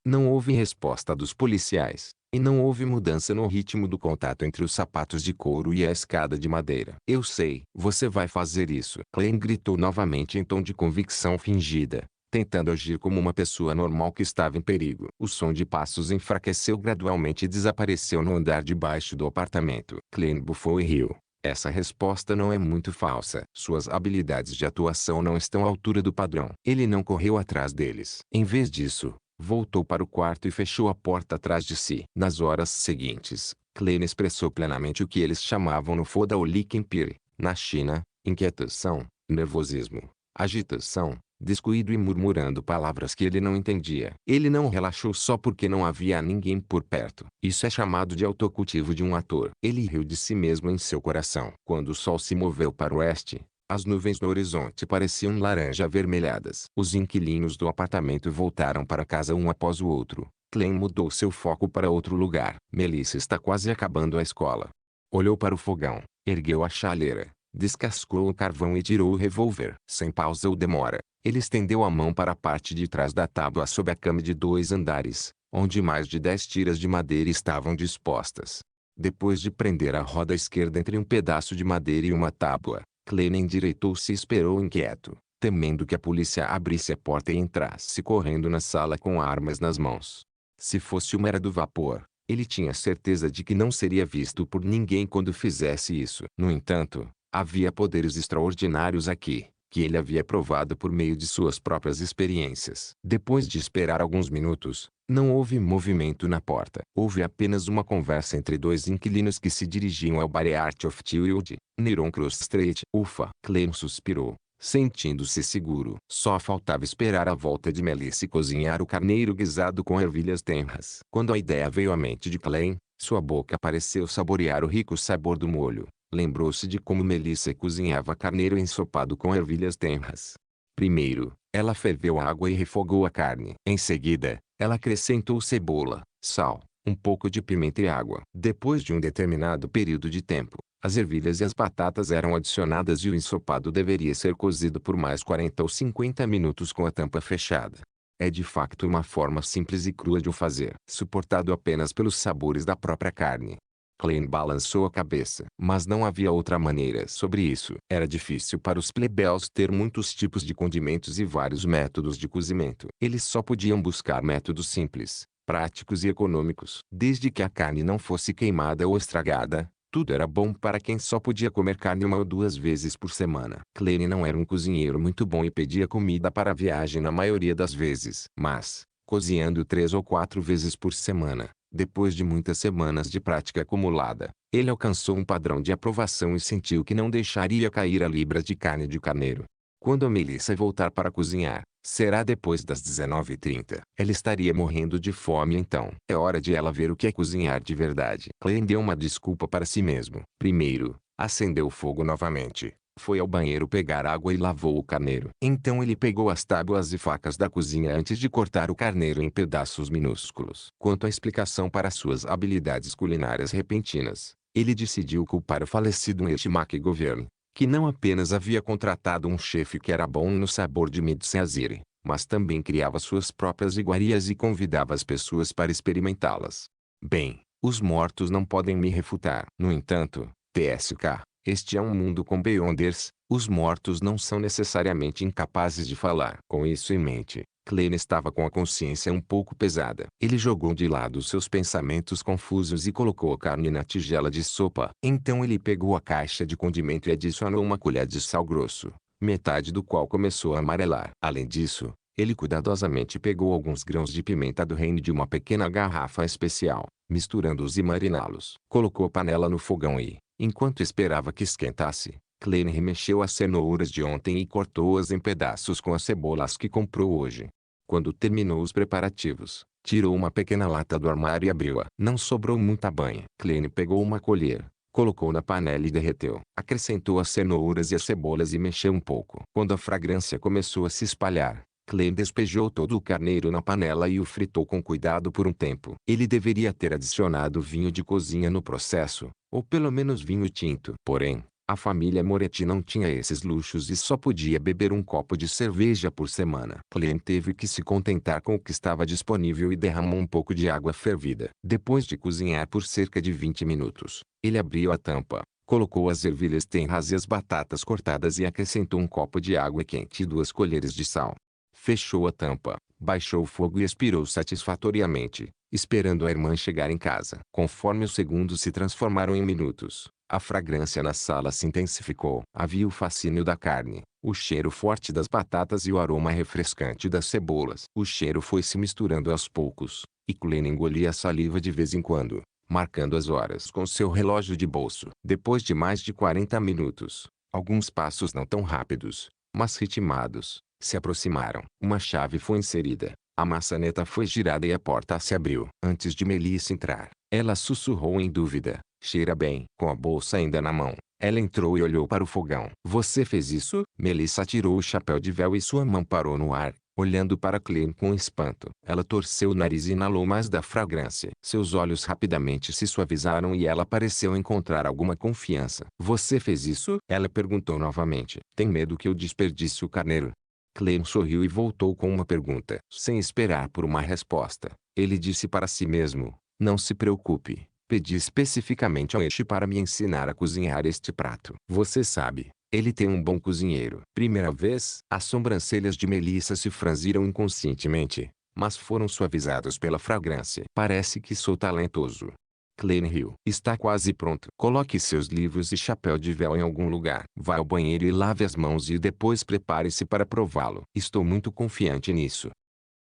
Não houve resposta dos policiais, e não houve mudança no ritmo do contato entre os sapatos de couro e a escada de madeira. Eu sei, você vai fazer isso. Klein gritou novamente em tom de convicção fingida, tentando agir como uma pessoa normal que estava em perigo. O som de passos enfraqueceu gradualmente e desapareceu no andar de baixo do apartamento. Klein bufou e riu. Essa resposta não é muito falsa. Suas habilidades de atuação não estão à altura do padrão. Ele não correu atrás deles. Em vez disso, voltou para o quarto e fechou a porta atrás de si. Nas horas seguintes, Klein expressou plenamente o que eles chamavam no Foda ou Likenpiri, na China, inquietação, nervosismo, agitação, descuido e murmurando palavras que ele não entendia. Ele não relaxou só porque não havia ninguém por perto. Isso é chamado de autocultivo de um ator. Ele riu de si mesmo em seu coração. Quando o sol se moveu para o oeste, as nuvens no horizonte pareciam laranja avermelhadas. Os inquilinos do apartamento voltaram para casa um após o outro. Klein mudou seu foco para outro lugar. Melissa está quase acabando a escola. Olhou para o fogão, ergueu a chaleira, descascou o carvão e tirou o revólver. Sem pausa ou demora, ele estendeu a mão para a parte de trás da tábua sob a cama de 2 andares, onde mais de 10 tiras de madeira estavam dispostas. Depois de prender a roda esquerda entre um pedaço de madeira e uma tábua, Klein endireitou-se e esperou inquieto, temendo que a polícia abrisse a porta e entrasse correndo na sala com armas nas mãos. Se fosse uma era do vapor, ele tinha certeza de que não seria visto por ninguém quando fizesse isso. No entanto, havia poderes extraordinários aqui, que ele havia provado por meio de suas próprias experiências. Depois de esperar alguns minutos, não houve movimento na porta. Houve apenas uma conversa entre 2 inquilinos que se dirigiam ao Bar Art of Tilde, Neron Cross Street. Ufa! Klein suspirou, sentindo-se seguro. Só faltava esperar a volta de Melissa e cozinhar o carneiro guisado com ervilhas tenras. Quando a ideia veio à mente de Klein, sua boca pareceu saborear o rico sabor do molho. Lembrou-se de como Melissa cozinhava carneiro ensopado com ervilhas tenras. Primeiro, ela ferveu a água e refogou a carne. Em seguida, ela acrescentou cebola, sal, um pouco de pimenta e água. Depois de um determinado período de tempo, as ervilhas e as batatas eram adicionadas e o ensopado deveria ser cozido por mais 40 ou 50 minutos com a tampa fechada. É de facto uma forma simples e crua de o fazer, suportado apenas pelos sabores da própria carne. Klein balançou a cabeça. Mas não havia outra maneira sobre isso. Era difícil para os plebeus ter muitos tipos de condimentos e vários métodos de cozimento. Eles só podiam buscar métodos simples, práticos e econômicos. Desde que a carne não fosse queimada ou estragada, tudo era bom para quem só podia comer carne 1 ou 2 vezes por semana. Klein não era um cozinheiro muito bom e pedia comida para a viagem na maioria das vezes. Mas, cozinhando 3 ou 4 vezes por semana, depois de muitas semanas de prática acumulada, ele alcançou um padrão de aprovação e sentiu que não deixaria cair a libra de carne de carneiro. Quando a Melissa voltar para cozinhar, será depois das 19h30. Ela estaria morrendo de fome então. É hora de ela ver o que é cozinhar de verdade. Klein deu uma desculpa para si mesmo. Primeiro, acendeu o fogo novamente, Foi ao banheiro pegar água e lavou o carneiro. Então ele pegou as tábuas e facas da cozinha antes de cortar o carneiro em pedaços minúsculos. Quanto à explicação para suas habilidades culinárias repentinas, ele decidiu culpar o falecido H. McGovern, que não apenas havia contratado um chefe que era bom no sabor de Mid-Caesar, mas também criava suas próprias iguarias e convidava as pessoas para experimentá-las. Bem, os mortos não podem me refutar. No entanto, TSK, este é um mundo com Beyonders, os mortos não são necessariamente incapazes de falar. Com isso em mente, Klein estava com a consciência um pouco pesada. Ele jogou de lado seus pensamentos confusos e colocou a carne na tigela de sopa. Então ele pegou a caixa de condimento e adicionou uma colher de sal grosso, metade do qual começou a amarelar. Além disso, ele cuidadosamente pegou alguns grãos de pimenta do reino de uma pequena garrafa especial, misturando-os e mariná-los. Colocou a panela no fogão e, enquanto esperava que esquentasse, Klein remexeu as cenouras de ontem e cortou-as em pedaços com as cebolas que comprou hoje. Quando terminou os preparativos, tirou uma pequena lata do armário e abriu-a. Não sobrou muita banha. Klein pegou uma colher, colocou na panela e derreteu. Acrescentou as cenouras e as cebolas e mexeu um pouco. Quando a fragrância começou a se espalhar, Klein despejou todo o carneiro na panela e o fritou com cuidado por um tempo. Ele deveria ter adicionado vinho de cozinha no processo, ou pelo menos vinho tinto. Porém, a família Moretti não tinha esses luxos e só podia beber um copo de cerveja por semana. Klein teve que se contentar com o que estava disponível e derramou um pouco de água fervida. Depois de cozinhar por cerca de 20 minutos, ele abriu a tampa, colocou as ervilhas tenras e as batatas cortadas e acrescentou um copo de água quente e 2 colheres de sal. Fechou a tampa, baixou o fogo e expirou satisfatoriamente, esperando a irmã chegar em casa. Conforme os segundos se transformaram em minutos, a fragrância na sala se intensificou. Havia o fascínio da carne, o cheiro forte das batatas e o aroma refrescante das cebolas. O cheiro foi se misturando aos poucos, e Klein engolia a saliva de vez em quando, marcando as horas com seu relógio de bolso. Depois de mais de 40 minutos, alguns passos não tão rápidos, mas ritmados, se aproximaram. Uma chave foi inserida, a maçaneta foi girada e a porta se abriu. Antes de Melissa entrar, ela sussurrou em dúvida: "Cheira bem." Com a bolsa ainda na mão, ela entrou e olhou para o fogão. "Você fez isso?" Melissa tirou o chapéu de véu e sua mão parou no ar, olhando para Klein com espanto. Ela torceu o nariz e inalou mais da fragrância. Seus olhos rapidamente se suavizaram e ela pareceu encontrar alguma confiança. "Você fez isso?" ela perguntou novamente. "Tem medo que eu desperdice o carneiro?" Klein sorriu e voltou com uma pergunta. Sem esperar por uma resposta, ele disse para si mesmo: "Não se preocupe, pedi especificamente ao Eishi para me ensinar a cozinhar este prato. Você sabe, ele tem um bom cozinheiro." Primeira vez? As sobrancelhas de Melissa se franziram inconscientemente, mas foram suavizadas pela fragrância. "Parece que sou talentoso." Klein riu. "Está quase pronto. Coloque seus livros e chapéu de véu em algum lugar. Vá ao banheiro e lave as mãos e depois prepare-se para prová-lo. Estou muito confiante nisso."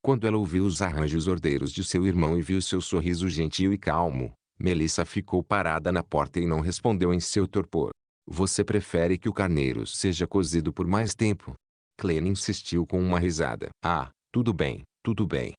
Quando ela ouviu os arranjos ordeiros de seu irmão e viu seu sorriso gentil e calmo, Melissa ficou parada na porta e não respondeu em seu torpor. "Você prefere que o carneiro seja cozido por mais tempo?" Klein insistiu com uma risada. "Ah, tudo bem, tudo bem."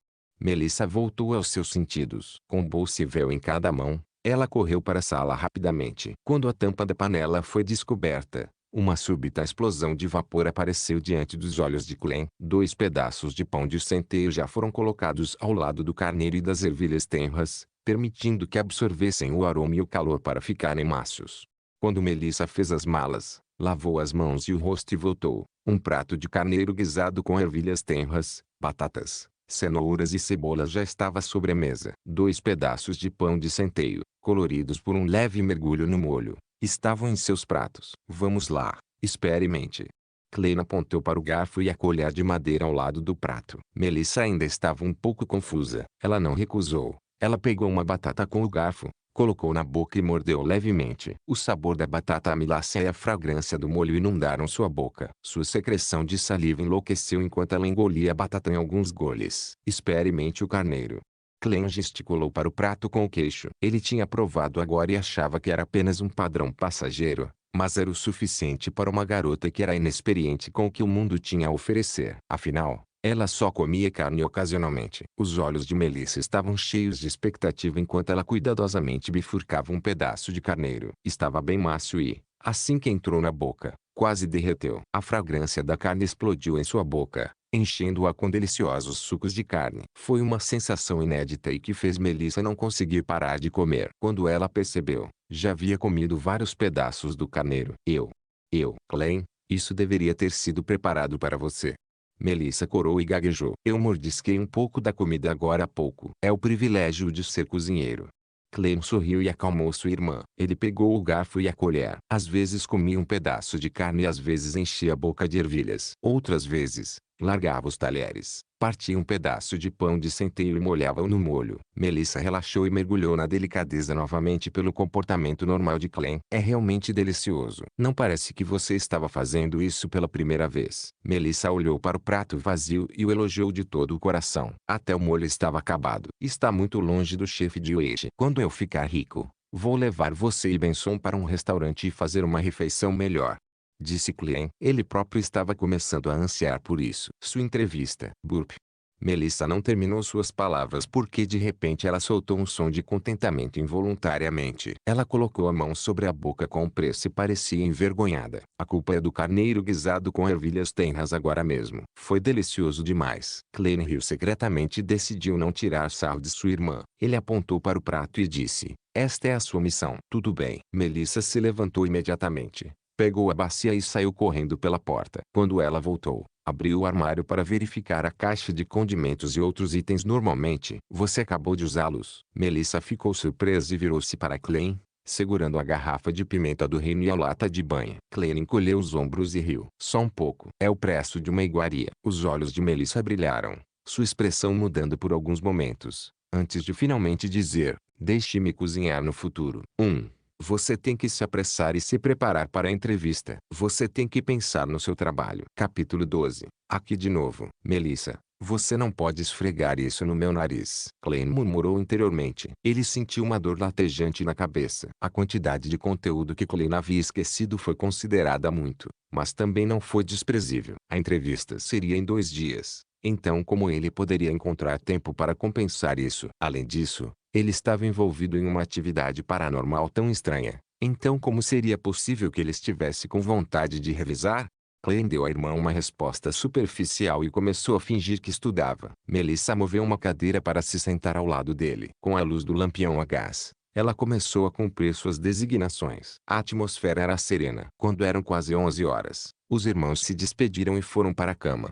Melissa voltou aos seus sentidos. Com bolsa e véu em cada mão, ela correu para a sala rapidamente. Quando a tampa da panela foi descoberta, uma súbita explosão de vapor apareceu diante dos olhos de Klein. 2 pedaços de pão de centeio já foram colocados ao lado do carneiro e das ervilhas tenras, permitindo que absorvessem o aroma e o calor para ficarem macios. Quando Melissa fez as malas, lavou as mãos e o rosto e voltou, um prato de carneiro guisado com ervilhas tenras, batatas, cenouras e cebolas já estava sobre a mesa. 2 pedaços de pão de centeio, coloridos por um leve mergulho no molho, estavam em seus pratos. "Vamos lá, experimente." Klein apontou para o garfo e a colher de madeira ao lado do prato. Melissa ainda estava um pouco confusa. Ela não recusou. Ela pegou uma batata com o garfo, colocou na boca e mordeu levemente. O sabor da batata amilácea e a fragrância do molho inundaram sua boca. Sua secreção de saliva enlouqueceu enquanto ela engolia a batata em alguns goles. "Experimente o carneiro." Klein gesticulou para o prato com o queixo. Ele tinha provado agora e achava que era apenas um padrão passageiro, mas era o suficiente para uma garota que era inexperiente com o que o mundo tinha a oferecer. Afinal, ela só comia carne ocasionalmente. Os olhos de Melissa estavam cheios de expectativa enquanto ela cuidadosamente bifurcava um pedaço de carneiro. Estava bem macio e, assim que entrou na boca, Quase derreteu. A fragrância da carne explodiu em sua boca, enchendo-a com deliciosos sucos de carne. Foi uma sensação inédita e que fez Melissa não conseguir parar de comer. Quando ela percebeu, já havia comido vários pedaços do carneiro. Clem, isso deveria ter sido preparado para você. Melissa corou e gaguejou. Eu mordisquei um pouco da comida agora há pouco. É o privilégio de ser cozinheiro. Clem sorriu e acalmou sua irmã. Ele pegou o garfo e a colher. Às vezes comia um pedaço de carne e às vezes enchia a boca de ervilhas. Outras vezes, largava os talheres, partia um pedaço de pão de centeio e molhava-o no molho. Melissa relaxou e mergulhou na delicadeza novamente pelo comportamento normal de Clem. É realmente delicioso. Não parece que você estava fazendo isso pela primeira vez. Melissa olhou para o prato vazio e o elogiou de todo o coração. Até o molho estava acabado. Está muito longe do chefe de hoje. Quando eu ficar rico, vou levar você e Benson para um restaurante e fazer uma refeição melhor, disse Clem. Ele próprio estava começando a ansiar por isso. Sua entrevista. Burp. Melissa não terminou suas palavras porque de repente ela soltou um som de contentamento involuntariamente. Ela colocou a mão sobre a boca com pressa e parecia envergonhada. A culpa é do carneiro guisado com ervilhas tenras agora mesmo. Foi delicioso demais. Clem riu secretamente e decidiu não tirar sarro de sua irmã. Ele apontou para o prato e disse: esta é a sua missão. Tudo bem. Melissa se levantou imediatamente, pegou a bacia e saiu correndo pela porta. Quando ela voltou, abriu o armário para verificar a caixa de condimentos e outros itens. Normalmente, você acabou de usá-los. Melissa ficou surpresa e virou-se para Clem, segurando a garrafa de pimenta do reino e a lata de banha. Clem encolheu os ombros e riu. Só um pouco. É o preço de uma iguaria. Os olhos de Melissa brilharam, sua expressão mudando por alguns momentos, antes de finalmente dizer: deixe-me cozinhar no futuro. Você tem que se apressar e se preparar para a entrevista. Você tem que pensar no seu trabalho. Capítulo 12. Aqui de novo. Melissa, você não pode esfregar isso no meu nariz. Clem murmurou interiormente. Ele sentiu uma dor latejante na cabeça. A quantidade de conteúdo que Clem havia esquecido foi considerada muito, mas também não foi desprezível. A entrevista seria em 2 dias. Então como ele poderia encontrar tempo para compensar isso? Além disso, ele estava envolvido em uma atividade paranormal tão estranha. Então como seria possível que ele estivesse com vontade de revisar? Clem deu à irmã uma resposta superficial e começou a fingir que estudava. Melissa moveu uma cadeira para se sentar ao lado dele. Com a luz do lampião a gás, ela começou a cumprir suas designações. A atmosfera era serena. Quando eram quase 11 horas, os irmãos se despediram e foram para a cama.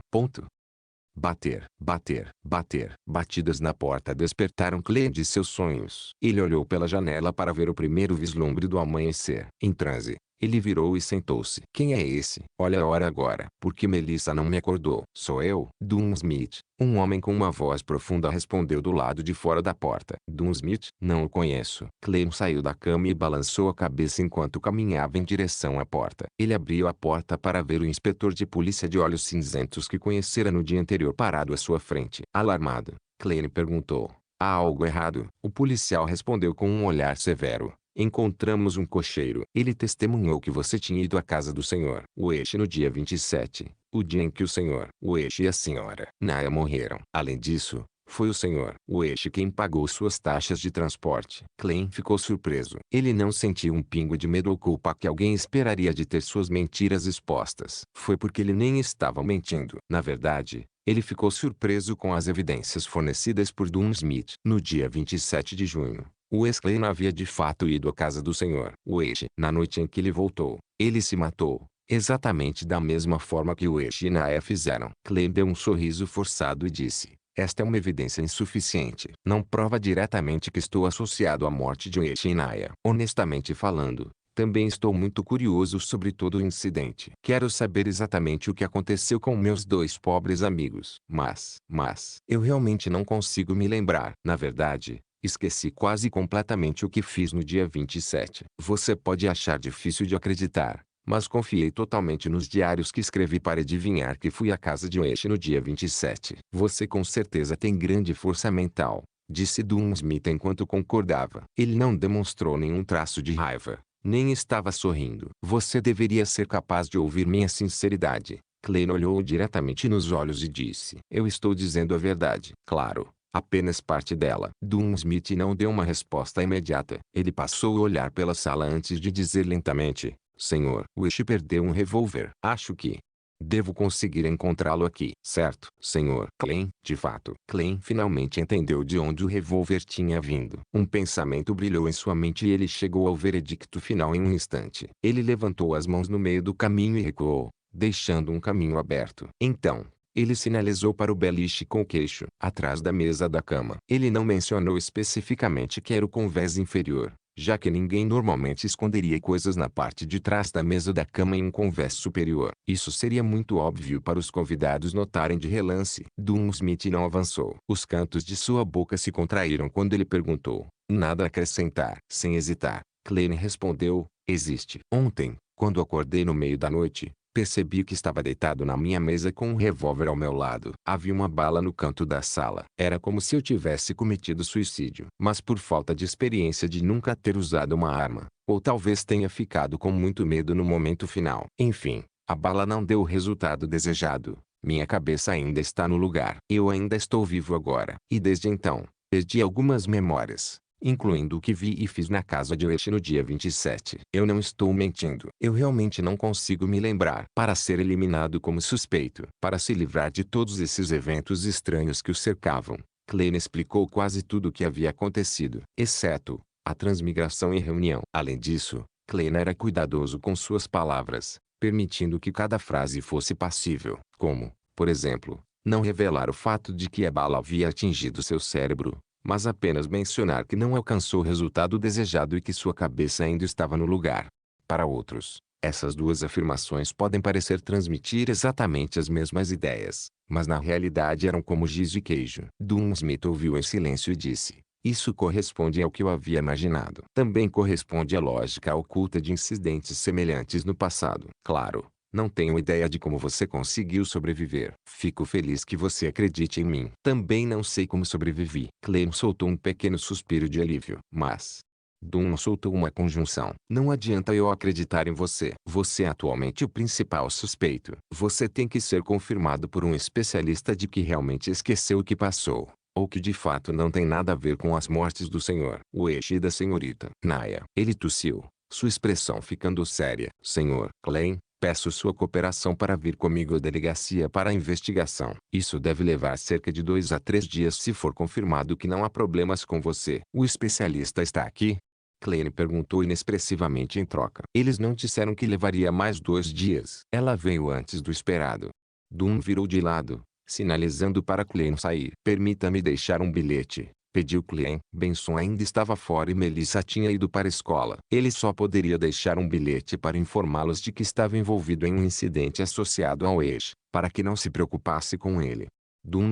Bater, bater, bater. Batidas na porta despertaram Clem de seus sonhos. Ele olhou pela janela para ver o primeiro vislumbre do amanhecer. Em transe, ele virou e sentou-se. Quem é esse? Olha a hora agora. Por que Melissa não me acordou? Sou eu, Dunsmith. Um homem com uma voz profunda respondeu do lado de fora da porta. Dunsmith? Não o conheço. Clem saiu da cama e balançou a cabeça enquanto caminhava em direção à porta. Ele abriu a porta para ver o inspetor de polícia de olhos cinzentos que conhecera no dia anterior parado à sua frente. Alarmado, Clem perguntou: há algo errado? O policial respondeu com um olhar severo: encontramos um cocheiro. Ele testemunhou que você tinha ido à casa do Sr. Wesh no dia 27, o dia em que o Sr. Wesh e a Sra. Naya morreram. Além disso, foi o Sr. Wesh quem pagou suas taxas de transporte. Clem ficou surpreso. Ele não sentiu um pingo de medo ou culpa que alguém esperaria de ter suas mentiras expostas. Foi porque ele nem estava mentindo. Na verdade, ele ficou surpreso com as evidências fornecidas por Dunsmith. No dia 27 de junho, o ex-Clem havia de fato ido à casa do Sr. Wesh. Na noite em que ele voltou, ele se matou, exatamente da mesma forma que Wesh e Naya fizeram. Clem deu um sorriso forçado e disse: esta é uma evidência insuficiente. Não prova diretamente que estou associado à morte de Wesh e Naya. Honestamente falando, também estou muito curioso sobre todo o incidente. Quero saber exatamente o que aconteceu com meus 2 pobres amigos. Mas eu realmente não consigo me lembrar. Na verdade, esqueci quase completamente o que fiz no dia 27. Você pode achar difícil de acreditar, mas confiei totalmente nos diários que escrevi para adivinhar que fui à casa de Wesh no dia 27. Você com certeza tem grande força mental, disse Dunsmith enquanto concordava. Ele não demonstrou nenhum traço de raiva, nem estava sorrindo. Você deveria ser capaz de ouvir minha sinceridade. Clem olhou diretamente nos olhos e disse: eu estou dizendo a verdade. Claro, apenas parte dela. Dunsmith não deu uma resposta imediata. Ele passou a olhar pela sala antes de dizer lentamente: senhor. Wish perdeu um revólver. Acho que devo conseguir encontrá-lo aqui. Certo, senhor. Klein, de fato. Klein finalmente entendeu de onde o revólver tinha vindo. Um pensamento brilhou em sua mente e ele chegou ao veredicto final em um instante. Ele levantou as mãos no meio do caminho e recuou, deixando um caminho aberto. Então, ele sinalizou para o beliche com o queixo, atrás da mesa da cama. Ele não mencionou especificamente que era o convés inferior, já que ninguém normalmente esconderia coisas na parte de trás da mesa da cama em um convés superior. Isso seria muito óbvio para os convidados notarem de relance. Smith não avançou. Os cantos de sua boca se contraíram quando ele perguntou. Nada a acrescentar. Sem hesitar, Klein respondeu, existe. Ontem, quando acordei no meio da noite, percebi que estava deitado na minha mesa com um revólver ao meu lado. Havia uma bala no canto da sala. Era como se eu tivesse cometido suicídio. Mas por falta de experiência de nunca ter usado uma arma, ou talvez tenha ficado com muito medo no momento final. Enfim, a bala não deu o resultado desejado. Minha cabeça ainda está no lugar. Eu ainda estou vivo agora. E desde então, perdi algumas memórias, incluindo o que vi e fiz na casa de Wish no dia 27. Eu não estou mentindo. Eu realmente não consigo me lembrar. Para ser eliminado como suspeito, para se livrar de todos esses eventos estranhos que o cercavam, Klein explicou quase tudo o que havia acontecido, exceto a transmigração e reunião. Além disso, Klein era cuidadoso com suas palavras, permitindo que cada frase fosse passível, como, por exemplo, não revelar o fato de que a bala havia atingido seu cérebro, mas apenas mencionar que não alcançou o resultado desejado e que sua cabeça ainda estava no lugar. Para outros, essas duas afirmações podem parecer transmitir exatamente as mesmas ideias, mas na realidade eram como giz e queijo. Smith ouviu em silêncio e disse, isso corresponde ao que eu havia imaginado. Também corresponde à lógica oculta de incidentes semelhantes no passado. Claro, não tenho ideia de como você conseguiu sobreviver. Fico feliz que você acredite em mim. Também não sei como sobrevivi. Klein soltou um pequeno suspiro de alívio. Mas soltou uma conjunção. Não adianta eu acreditar em você. Você é atualmente o principal suspeito. Você tem que ser confirmado por um especialista de que realmente esqueceu o que passou, ou que de fato não tem nada a ver com as mortes do senhor Wish e da senhorita Naya. Ele tossiu, sua expressão ficando séria. Senhor Klein, peço sua cooperação para vir comigo à delegacia para a investigação. Isso deve levar cerca de 2 a 3 dias se for confirmado que não há problemas com você. O especialista está aqui? Klein perguntou inexpressivamente em troca. Eles não disseram que levaria mais 2 dias. Ela veio antes do esperado. Virou de lado, sinalizando para Klein sair. Permita-me deixar um bilhete, pediu Klein. Benson ainda estava fora e Melissa tinha ido para a escola. Ele só poderia deixar um bilhete para informá-los de que estava envolvido em um incidente associado ao ex, para que não se preocupasse com ele.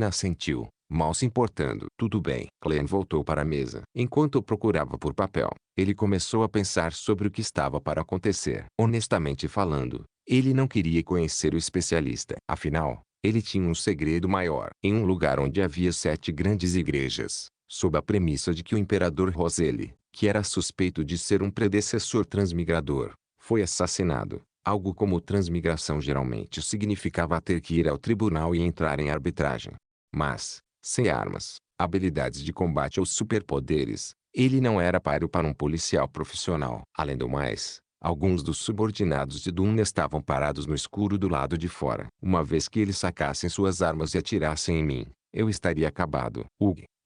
Assentiu, mal se importando. Tudo bem. Klein voltou para a mesa. Enquanto procurava por papel, ele começou a pensar sobre o que estava para acontecer. Honestamente falando, ele não queria conhecer o especialista. Afinal, ele tinha um segredo maior. Em um lugar onde havia 7 grandes igrejas, sob a premissa de que o imperador Roselle, que era suspeito de ser um predecessor transmigrador, foi assassinado. Algo como transmigração geralmente significava ter que ir ao tribunal e entrar em arbitragem. Mas, sem armas, habilidades de combate ou superpoderes, ele não era páreo para um policial profissional. Além do mais, alguns dos subordinados de estavam parados no escuro do lado de fora. Uma vez que eles sacassem suas armas e atirassem em mim, eu estaria acabado.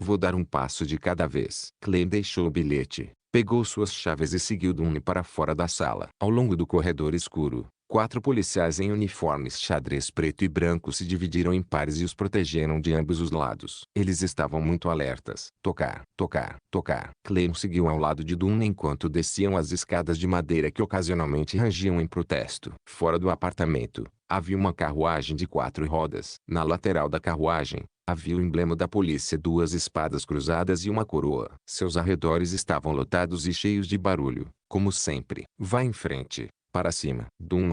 Vou dar um passo de cada vez. Klein deixou o bilhete, pegou suas chaves e seguiu para fora da sala. Ao longo do corredor escuro, 4 policiais em uniformes xadrez preto e branco se dividiram em pares e os protegeram de ambos os lados. Eles estavam muito alertas. Tocar, tocar, tocar. Klein seguiu ao lado de enquanto desciam as escadas de madeira que ocasionalmente rangiam em protesto. Fora do apartamento, havia uma carruagem de 4 rodas. Na lateral da carruagem, havia o emblema da polícia, 2 espadas cruzadas e uma coroa. Seus arredores estavam lotados e cheios de barulho, como sempre. Vá em frente, para cima.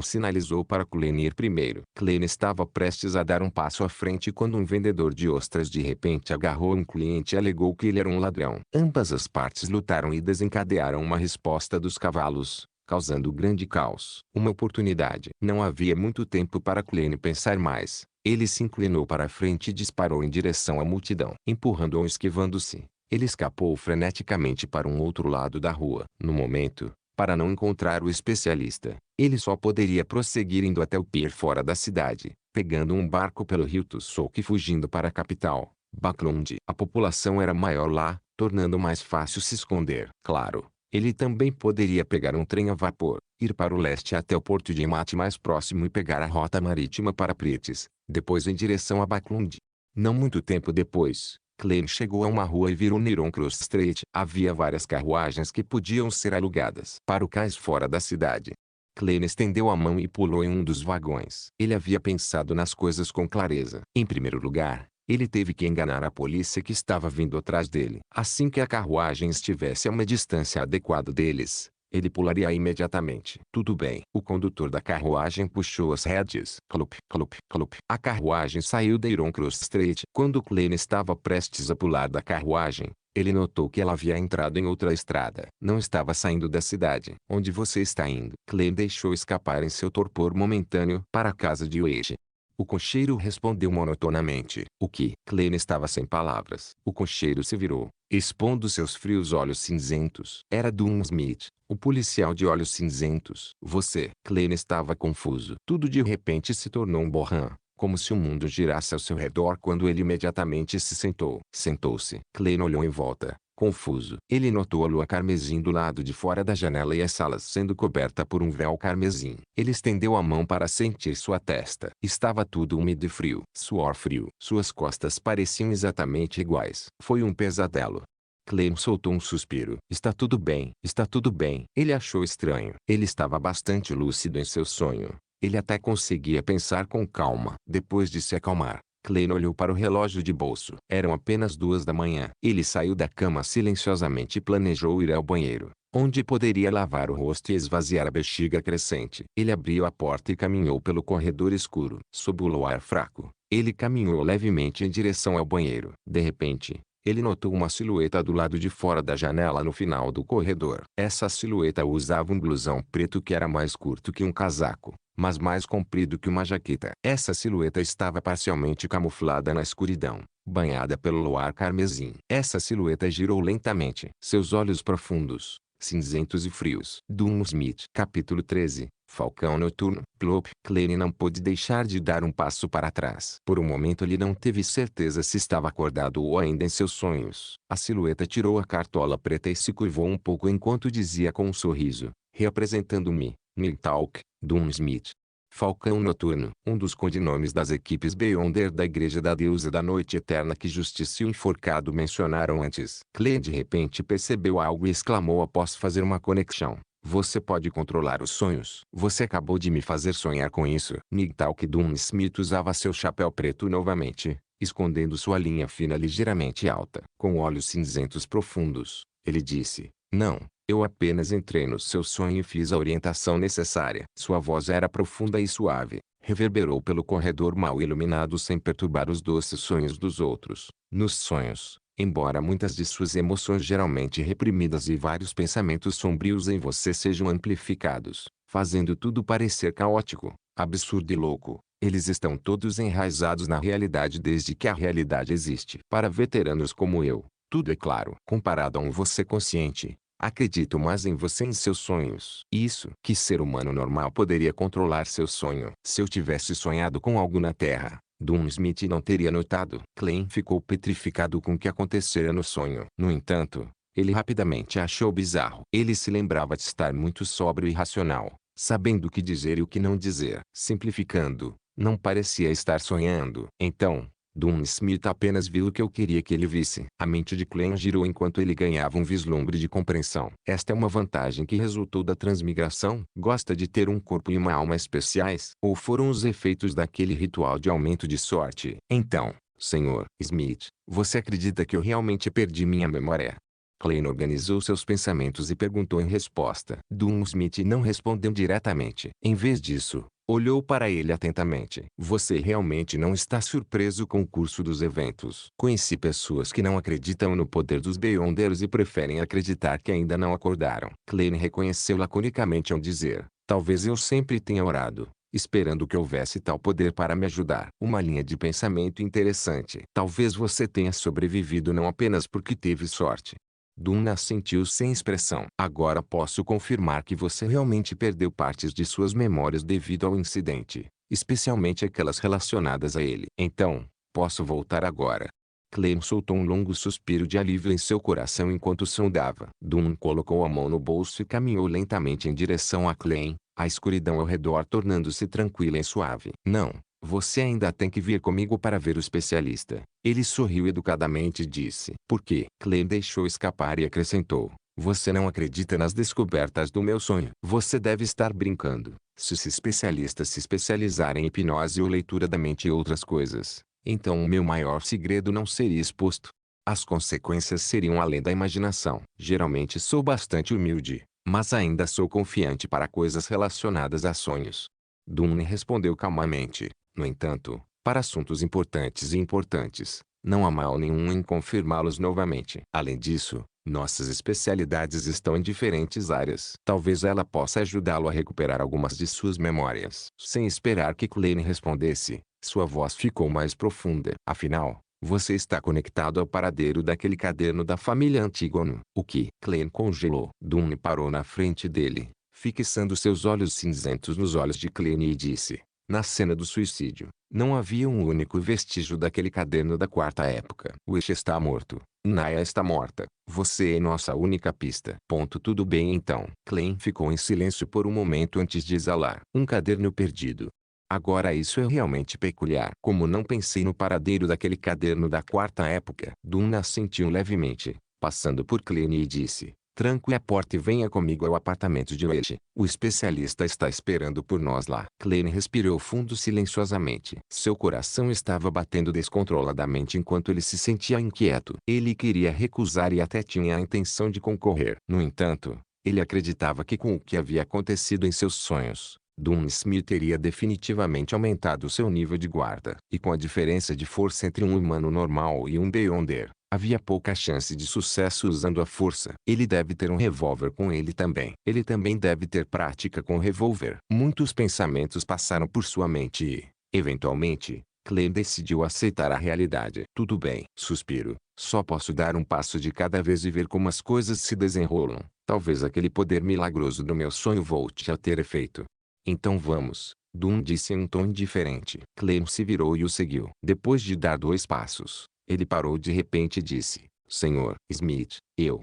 Sinalizou para Klein ir primeiro. Klein estava prestes a dar um passo à frente quando um vendedor de ostras de repente agarrou um cliente e alegou que ele era um ladrão. Ambas as partes lutaram e desencadearam uma resposta dos cavalos, causando grande caos. Uma oportunidade. Não havia muito tempo para Klein pensar mais. Ele se inclinou para a frente e disparou em direção à multidão. Empurrando ou esquivando-se, ele escapou freneticamente para um outro lado da rua. No momento, Para não encontrar o especialista, ele só poderia prosseguir indo até o pier fora da cidade, pegando um barco pelo rio Tussauds e fugindo para a capital, Backlund. A população era maior lá, tornando mais fácil se esconder. Claro, ele também poderia pegar um trem a vapor, ir para o leste até o porto de Emate mais próximo e pegar a rota marítima para Prietz, depois em direção a Backlund. Não muito tempo depois, Klein chegou a uma rua e virou Niron Cross Street. Havia várias carruagens que podiam ser alugadas para o cais fora da cidade. Klein estendeu a mão e pulou em um dos vagões. Ele havia pensado nas coisas com clareza. Em primeiro lugar, ele teve que enganar a polícia que estava vindo atrás dele. Assim que a carruagem estivesse a uma distância adequada deles, ele pularia imediatamente. Tudo bem. O condutor da carruagem puxou as rédeas. Clop, clop, clop. A carruagem saiu da Iron Cross Street. Quando Klein estava prestes a pular da carruagem, ele notou que ela havia entrado em outra estrada. Não estava saindo da cidade. Onde você está indo? Klein deixou escapar em seu torpor momentâneo para a casa de Wade. O cocheiro respondeu monotonamente. O que? Klein estava sem palavras. O cocheiro se virou, expondo seus frios olhos cinzentos. Era Dunn Smith, o policial de olhos cinzentos. Você? Klein estava confuso. Tudo de repente se tornou um borrão, como se o mundo girasse ao seu redor quando ele imediatamente se sentou. Sentou-se. Klein olhou em volta, confuso. Ele notou a lua carmesim do lado de fora da janela e a sala sendo coberta por um véu carmesim. Ele estendeu a mão para sentir sua testa. Estava tudo úmido e frio. Suor frio. Suas costas pareciam exatamente iguais. Foi um pesadelo. Klein soltou um suspiro. Está tudo bem. Está tudo bem. Ele achou estranho. Ele estava bastante lúcido em seu sonho. Ele até conseguia pensar com calma. Depois de se acalmar, Klein olhou para o relógio de bolso. Eram apenas 2 da manhã. Ele saiu da cama silenciosamente e planejou ir ao banheiro, onde poderia lavar o rosto e esvaziar a bexiga crescente. Ele abriu a porta e caminhou pelo corredor escuro. Sob o luar fraco, ele caminhou levemente em direção ao banheiro. De repente, ele notou uma silhueta do lado de fora da janela no final do corredor. Essa silhueta usava um blusão preto que era mais curto que um casaco, mas mais comprido que uma jaqueta. Essa silhueta estava parcialmente camuflada na escuridão, banhada pelo luar carmesim. Essa silhueta girou lentamente. Seus olhos profundos, cinzentos e frios. Dunn Smith. Capítulo 13. Falcão Noturno. Plop. Klein não pôde deixar de dar um passo para trás. Por um momento ele não teve certeza se estava acordado ou ainda em seus sonhos. A silhueta tirou a cartola preta e se curvou um pouco enquanto dizia com um sorriso, reapresentando-me, Miltalk, Dunn Smith. Falcão Noturno, um dos codinomes das equipes Beyonder da Igreja da Deusa da Noite Eterna que Justiça e o Enforcado mencionaram antes. Klein de repente percebeu algo e exclamou após fazer uma conexão. Você pode controlar os sonhos. Você acabou de me fazer sonhar com isso. Miltalk. Dunn Smith usava seu chapéu preto novamente, escondendo sua linha fina ligeiramente alta. Com olhos cinzentos profundos, ele disse, não. Eu apenas entrei no seu sonho e fiz a orientação necessária. Sua voz era profunda e suave, reverberou pelo corredor mal iluminado sem perturbar os doces sonhos dos outros. Nos sonhos, embora muitas de suas emoções geralmente reprimidas e vários pensamentos sombrios em você sejam amplificados, fazendo tudo parecer caótico, absurdo e louco, eles estão todos enraizados na realidade desde que a realidade existe. Para veteranos como eu, tudo é claro. Comparado a um você consciente, acredito mais em você e em seus sonhos. Isso. Que ser humano normal poderia controlar seu sonho? Se eu tivesse sonhado com algo na Terra, Dunn Smith não teria notado. Klein ficou petrificado com o que acontecera no sonho. No entanto, ele rapidamente achou bizarro. Ele se lembrava de estar muito sóbrio e racional, sabendo o que dizer e o que não dizer. Simplificando, não parecia estar sonhando. Então, Dunn Smith apenas viu o que eu queria que ele visse. A mente de Klein girou enquanto ele ganhava um vislumbre de compreensão. Esta é uma vantagem que resultou da transmigração? Gosta de ter um corpo e uma alma especiais? Ou foram os efeitos daquele ritual de aumento de sorte? Então, Sr. Smith, você acredita que eu realmente perdi minha memória? Klein organizou seus pensamentos e perguntou em resposta. Dunn Smith não respondeu diretamente. Em vez disso, olhou para ele atentamente. Você realmente não está surpreso com o curso dos eventos? Conheci pessoas que não acreditam no poder dos Beyonders e preferem acreditar que ainda não acordaram. Klein reconheceu laconicamente ao dizer, talvez eu sempre tenha orado, esperando que houvesse tal poder para me ajudar. Uma linha de pensamento interessante. Talvez você tenha sobrevivido não apenas porque teve sorte. Duna assentiu sem expressão. Agora posso confirmar que você realmente perdeu partes de suas memórias devido ao incidente, especialmente aquelas relacionadas a ele. Então, posso voltar agora. Clem soltou um longo suspiro de alívio em seu coração enquanto sondava. Dune colocou a mão no bolso e caminhou lentamente em direção a Clem, a escuridão ao redor tornando-se tranquila e suave. Não, você ainda tem que vir comigo para ver o especialista. Ele sorriu educadamente e disse. Por quê? Clem deixou escapar e acrescentou. Você não acredita nas descobertas do meu sonho. Você deve estar brincando. Se esse especialista se especializar em hipnose ou leitura da mente e outras coisas, então o meu maior segredo não seria exposto. As consequências seriam além da imaginação. Geralmente sou bastante humilde, mas ainda sou confiante para coisas relacionadas a sonhos. Dune respondeu calmamente. No entanto, para assuntos importantes, não há mal nenhum em confirmá-los novamente. Além disso, nossas especialidades estão em diferentes áreas. Talvez ela possa ajudá-lo a recuperar algumas de suas memórias. Sem esperar que Clem respondesse, sua voz ficou mais profunda. Afinal, você está conectado ao paradeiro daquele caderno da família Antígono. O que? Clem congelou. Dune parou na frente dele, fixando seus olhos cinzentos nos olhos de Clem e disse. Na cena do suicídio, não havia um único vestígio daquele caderno da quarta época. Wish está morto. Naya está morta. Você é nossa única pista. Ponto. Tudo bem então. Clem ficou em silêncio por um momento antes de exalar. Um caderno perdido. Agora isso é realmente peculiar. Como não pensei no paradeiro daquele caderno da quarta época? Dune assentiu levemente, passando por Clem e disse. Tranque a porta e venha comigo ao apartamento de Wish. O especialista está esperando por nós lá. Clem respirou fundo silenciosamente. Seu coração estava batendo descontroladamente enquanto ele se sentia inquieto. Ele queria recusar e até tinha a intenção de concorrer. No entanto, ele acreditava que com o que havia acontecido em seus sonhos, Dune Smith teria definitivamente aumentado seu nível de guarda. E com a diferença de força entre um humano normal e um Beyonder, havia pouca chance de sucesso usando a força. Ele deve ter um revólver com ele também. Ele também deve ter prática com revólver. Muitos pensamentos passaram por sua mente e, eventualmente, Clem decidiu aceitar a realidade. Tudo bem. Suspiro. Só posso dar um passo de cada vez e ver como as coisas se desenrolam. Talvez aquele poder milagroso do meu sonho volte a ter efeito. Então vamos. Dune disse em um tom indiferente. Clem se virou e o seguiu. Depois de dar 2 passos, ele parou de repente e disse, Senhor Smith, eu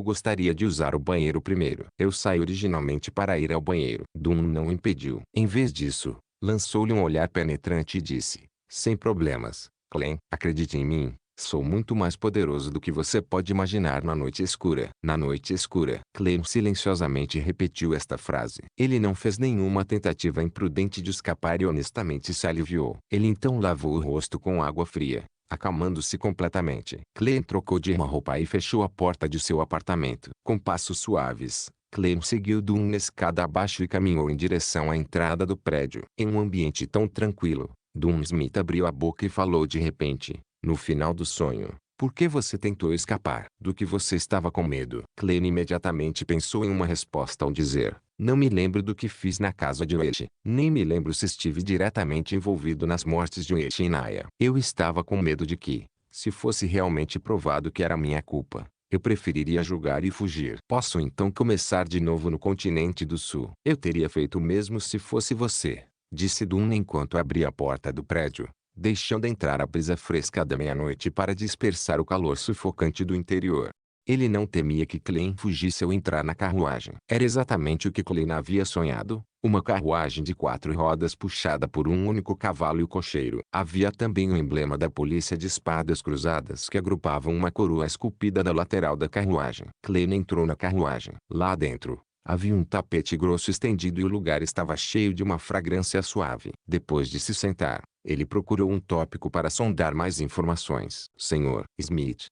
gostaria de usar o banheiro primeiro. Eu saí originalmente para ir ao banheiro. Dune não o impediu. Em vez disso, lançou-lhe um olhar penetrante e disse, sem problemas, Clem, acredite em mim, sou muito mais poderoso do que você pode imaginar na noite escura. Na noite escura. Clem silenciosamente repetiu esta frase. Ele não fez nenhuma tentativa imprudente de escapar e honestamente se aliviou. Ele então lavou o rosto com água fria, acalmando-se completamente. Clem trocou de roupa e fechou a porta de seu apartamento. Com passos suaves, Clem seguiu Dune escada abaixo e caminhou em direção à entrada do prédio. Em um ambiente tão tranquilo, Dune Smith abriu a boca e falou de repente, no final do sonho. Por que você tentou escapar? Do que você estava com medo? Clem imediatamente pensou em uma resposta ao dizer, não me lembro do que fiz na casa de Wish. Nem me lembro se estive diretamente envolvido nas mortes de Wish e Naya. Eu estava com medo de que, se fosse realmente provado que era minha culpa, eu preferiria julgar e fugir. Posso então começar de novo no continente do sul. Eu teria feito o mesmo se fosse você, disse Dune enquanto abria a porta do prédio, deixando entrar a brisa fresca da meia-noite para dispersar o calor sufocante do interior. Ele não temia que Clem fugisse ao entrar na carruagem. Era exatamente o que Clem havia sonhado, uma carruagem de 4 rodas puxada por um único cavalo e o cocheiro. Havia também o emblema da polícia de espadas cruzadas que agrupavam uma coroa esculpida na lateral da carruagem. Clem entrou na carruagem. Lá dentro, havia um tapete grosso estendido e o lugar estava cheio de uma fragrância suave. Depois de se sentar, ele procurou um tópico para sondar mais informações. Senhor Smith,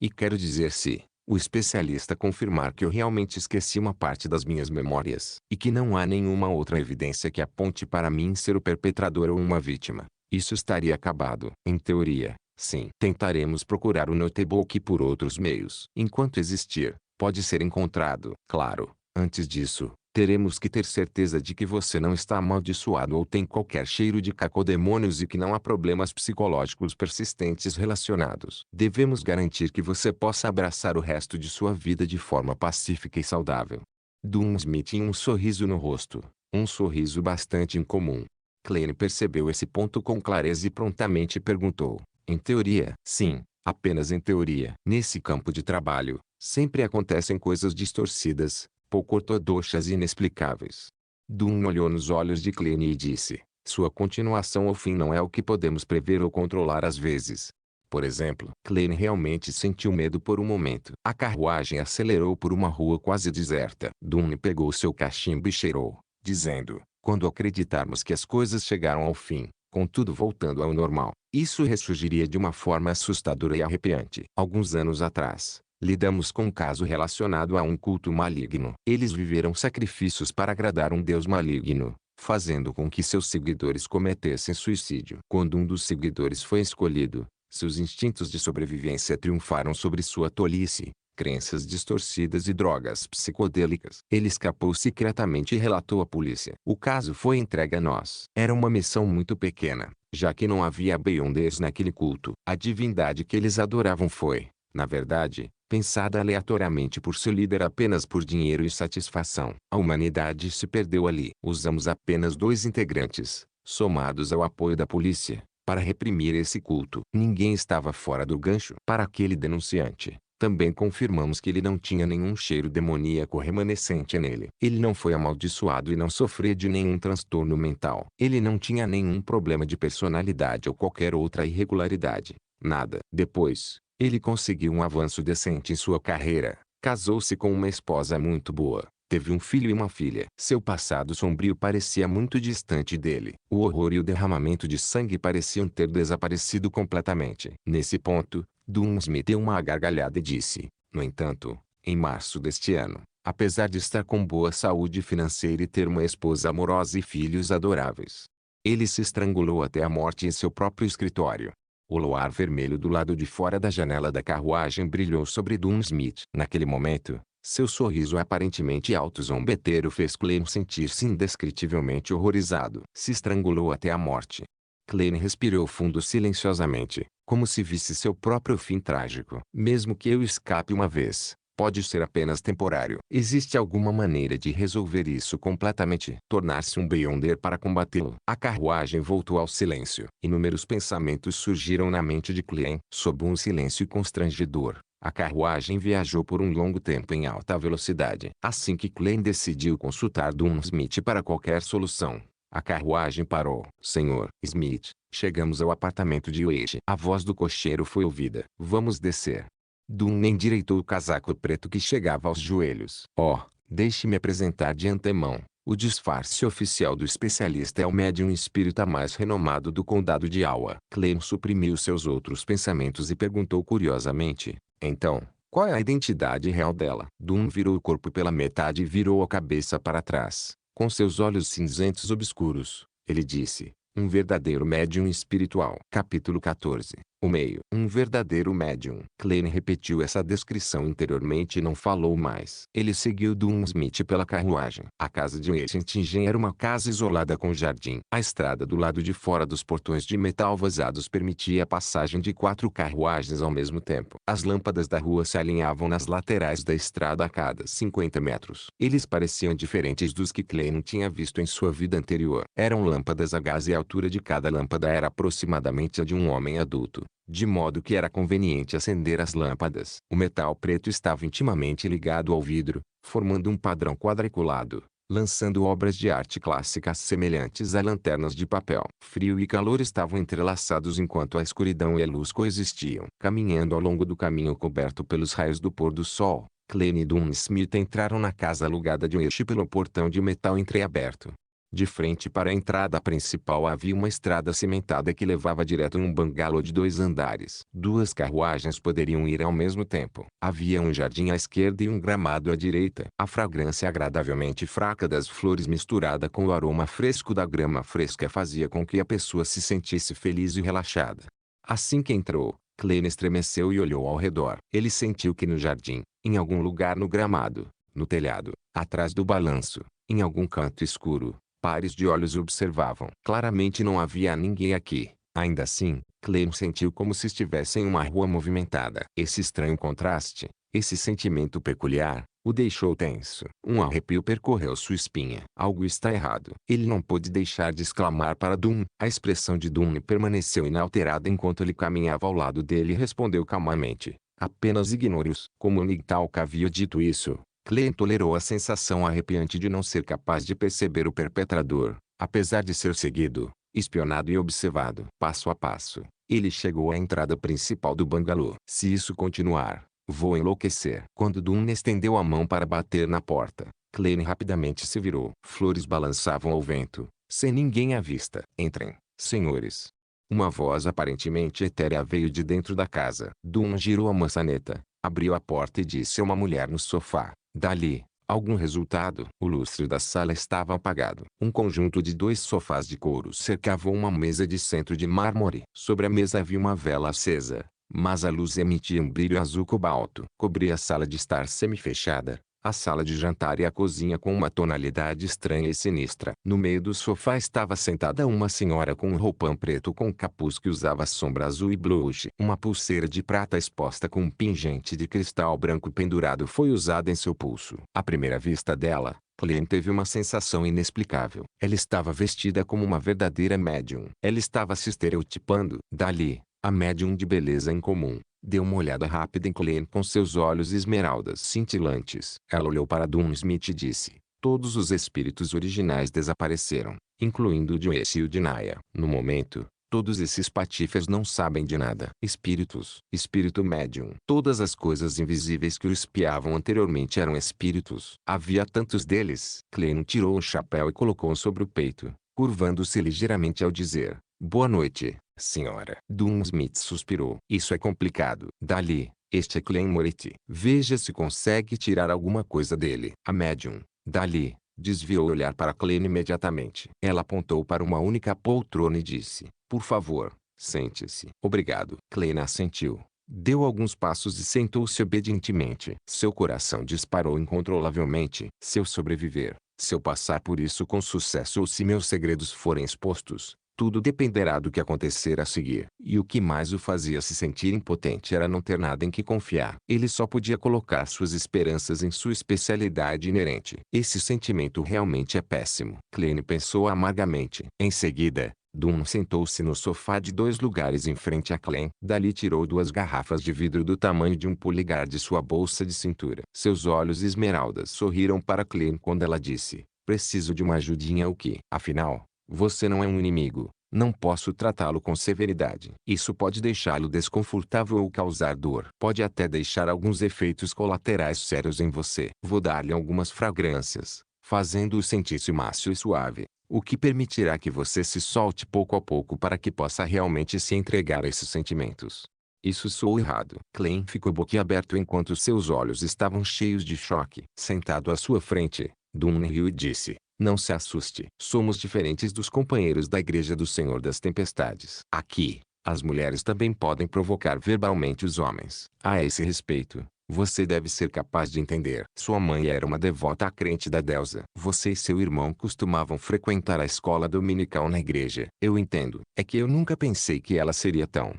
e quero dizer se, o especialista confirmar que eu realmente esqueci uma parte das minhas memórias, e que não há nenhuma outra evidência que aponte para mim ser o perpetrador ou uma vítima, isso estaria acabado. Em teoria, sim. Tentaremos procurar o notebook por outros meios. Enquanto existir, pode ser encontrado. Claro, antes disso, Teremos que ter certeza de que você não está amaldiçoado ou tem qualquer cheiro de cacodemônios e que não há problemas psicológicos persistentes relacionados. Devemos garantir que você possa abraçar o resto de sua vida de forma pacífica e saudável. Dunsmith tinha um sorriso no rosto, um sorriso bastante incomum. Klein percebeu esse ponto com clareza e prontamente perguntou: em teoria? Sim, apenas em teoria. Nesse campo de trabalho, sempre acontecem coisas distorcidas, pouco ortodoxas e inexplicáveis. Dunn olhou nos olhos de Klein e disse: sua continuação ou fim não é o que podemos prever ou controlar às vezes. Por exemplo, Klein realmente sentiu medo por um momento. A carruagem acelerou por uma rua quase deserta. Dunn pegou seu cachimbo e cheirou, dizendo: quando acreditarmos que as coisas chegaram ao fim, com tudo voltando ao normal, isso ressurgiria de uma forma assustadora e arrepiante. Alguns anos atrás, lidamos com um caso relacionado a um culto maligno. Eles viveram sacrifícios para agradar um deus maligno, fazendo com que seus seguidores cometessem suicídio. Quando um dos seguidores foi escolhido, seus instintos de sobrevivência triunfaram sobre sua tolice, crenças distorcidas e drogas psicodélicas. Ele escapou secretamente e relatou à polícia. O caso foi entregue a nós. Era uma missão muito pequena, já que não havia Beyonders naquele culto. A divindade que eles adoravam foi, na verdade, pensada aleatoriamente por seu líder apenas por dinheiro e satisfação. A humanidade se perdeu ali. Usamos apenas 2 integrantes, somados ao apoio da polícia, para reprimir esse culto. Ninguém estava fora do gancho. Para aquele denunciante, também confirmamos que ele não tinha nenhum cheiro demoníaco remanescente nele. Ele não foi amaldiçoado e não sofria de nenhum transtorno mental. Ele não tinha nenhum problema de personalidade ou qualquer outra irregularidade. Nada. Depois, ele conseguiu um avanço decente em sua carreira, casou-se com uma esposa muito boa, teve um filho e uma filha. Seu passado sombrio parecia muito distante dele. O horror e o derramamento de sangue pareciam ter desaparecido completamente. Nesse ponto, Dunsmith deu uma gargalhada e disse: no entanto, em março deste ano, apesar de estar com boa saúde financeira e ter uma esposa amorosa e filhos adoráveis, ele se estrangulou até a morte em seu próprio escritório. O luar vermelho do lado de fora da janela da carruagem brilhou sobre Dunsmith. Naquele momento, seu sorriso aparentemente alto-zombeteiro fez Klein sentir-se indescritivelmente horrorizado. Se estrangulou até a morte. Klein respirou fundo silenciosamente, como se visse seu próprio fim trágico. Mesmo que eu escape uma vez, pode ser apenas temporário. Existe alguma maneira de resolver isso completamente? Tornar-se um Beyonder para combatê-lo. A carruagem voltou ao silêncio. Inúmeros pensamentos surgiram na mente de Klein. Sob um silêncio constrangedor, a carruagem viajou por um longo tempo em alta velocidade. Assim que Klein decidiu consultar Dunsmith para qualquer solução, a carruagem parou. Senhor Smith, chegamos ao apartamento de Weish. A voz do cocheiro foi ouvida. Vamos descer. Dunn endireitou o casaco preto que chegava aos joelhos. Oh, deixe-me apresentar de antemão. O disfarce oficial do especialista é o médium espírita mais renomado do condado de Awa. Clem suprimiu seus outros pensamentos e perguntou curiosamente: então, qual é a identidade real dela? Dunn virou o corpo pela metade e virou a cabeça para trás. Com seus olhos cinzentos obscuros, ele disse: um verdadeiro médium espiritual. Capítulo 14. O meio. Um verdadeiro médium. Klein repetiu essa descrição interiormente e não falou mais. Ele seguiu Dunsmith pela carruagem. A casa de Wettingen era uma casa isolada com jardim. A estrada do lado de fora dos portões de metal vazados permitia a passagem de 4 carruagens ao mesmo tempo. As lâmpadas da rua se alinhavam nas laterais da estrada a cada 50 metros. Eles pareciam diferentes dos que Klein tinha visto em sua vida anterior. Eram lâmpadas a gás e a altura de cada lâmpada era aproximadamente a de um homem adulto, de modo que era conveniente acender as lâmpadas. O metal preto estava intimamente ligado ao vidro, formando um padrão quadriculado, lançando obras de arte clássicas semelhantes a lanternas de papel. Frio e calor estavam entrelaçados enquanto a escuridão e a luz coexistiam. Caminhando ao longo do caminho coberto pelos raios do pôr do sol, Klein e Dunsmith entraram na casa alugada de Weish pelo portão de metal entreaberto. De frente para a entrada principal havia uma estrada cimentada que levava direto a um bangalô de 2 andares. 2 carruagens poderiam ir ao mesmo tempo. Havia um jardim à esquerda e um gramado à direita. A fragrância agradavelmente fraca das flores misturada com o aroma fresco da grama fresca fazia com que a pessoa se sentisse feliz e relaxada. Assim que entrou, Klein estremeceu e olhou ao redor. Ele sentiu que no jardim, em algum lugar no gramado, no telhado, atrás do balanço, Em algum canto escuro, pares de olhos observavam. Claramente não havia ninguém aqui. Ainda assim, Clem sentiu como se estivesse em uma rua movimentada. Esse estranho contraste, esse sentimento peculiar, o deixou tenso. Um arrepio percorreu sua espinha. Algo está errado. Ele não pôde deixar de exclamar para Dun. A expressão de Dun permaneceu inalterada enquanto ele caminhava ao lado dele e respondeu calmamente: apenas ignore-os. Como Nigtalca havia dito isso, Clem tolerou a sensação arrepiante de não ser capaz de perceber o perpetrador, apesar de ser seguido, espionado e observado. Passo a passo, ele chegou à entrada principal do bangalô. Se isso continuar, vou enlouquecer. Quando Dun estendeu a mão para bater na porta, Clem rapidamente se virou. Flores balançavam ao vento, sem ninguém à vista. Entrem, senhores. Uma voz aparentemente etérea veio de dentro da casa. Dun girou a maçaneta, abriu a porta e disse a uma mulher no sofá: dali, algum resultado? O lustre da sala estava apagado. Um conjunto de 2 sofás de couro cercavam uma mesa de centro de mármore. Sobre a mesa havia uma vela acesa, mas a luz emitia um brilho azul cobalto. Cobria a sala de estar semi-fechada, a sala de jantar e a cozinha com uma tonalidade estranha e sinistra. No meio do sofá estava sentada uma senhora com um roupão preto com capuz que usava sombra azul e blush. Uma pulseira de prata exposta com um pingente de cristal branco pendurado foi usada em seu pulso. À primeira vista dela, Clem teve uma sensação inexplicável. Ela estava vestida como uma verdadeira médium. Ela estava se estereotipando. Dali, a médium de beleza incomum, deu uma olhada rápida em Clem com seus olhos esmeraldas cintilantes. Ela olhou para Dun Smith e disse: todos os espíritos originais desapareceram, incluindo o Joyce e o Dinaya. No momento, todos esses patifes não sabem de nada. Espíritos. Espírito médium. Todas as coisas invisíveis que o espiavam anteriormente eram espíritos. Havia tantos deles. Clem tirou o chapéu e colocou sobre o peito, curvando-se ligeiramente ao dizer: boa noite, senhora. Dun Smith suspirou. Isso é complicado. Dali, este é Clem Moretti. Veja se consegue tirar alguma coisa dele. A médium, dali, desviou o olhar para Clem imediatamente. Ela apontou para uma única poltrona e disse: por favor, sente-se. Obrigado. Clem assentiu. Deu alguns passos e sentou-se obedientemente. Seu coração disparou incontrolavelmente. Se eu sobreviver, se eu passar por isso com sucesso ou se meus segredos forem expostos, tudo dependerá do que acontecer a seguir. E o que mais o fazia se sentir impotente era não ter nada em que confiar. Ele só podia colocar suas esperanças em sua especialidade inerente. Esse sentimento realmente é péssimo. Clem pensou amargamente. Em seguida, Dun sentou-se no sofá de 2 lugares em frente a Clem. Dali tirou 2 garrafas de vidro do tamanho de um polegar de sua bolsa de cintura. Seus olhos esmeraldas sorriram para Clem quando ela disse: preciso de uma ajudinha o que? Afinal, você não é um inimigo. Não posso tratá-lo com severidade. Isso pode deixá-lo desconfortável ou causar dor. Pode até deixar alguns efeitos colaterais sérios em você. Vou dar-lhe algumas fragrâncias, fazendo-o sentir-se macio e suave, o que permitirá que você se solte pouco a pouco para que possa realmente se entregar a esses sentimentos. Isso soou errado. Clem ficou boquiaberto enquanto seus olhos estavam cheios de choque. Sentado à sua frente, Dun riu e disse: não se assuste. Somos diferentes dos companheiros da Igreja do Senhor das Tempestades. Aqui, as mulheres também podem provocar verbalmente os homens. A esse respeito, você deve ser capaz de entender. Sua mãe era uma devota crente da deusa. Você e seu irmão costumavam frequentar a escola dominical na igreja. Eu entendo. É que eu nunca pensei que ela seria tão...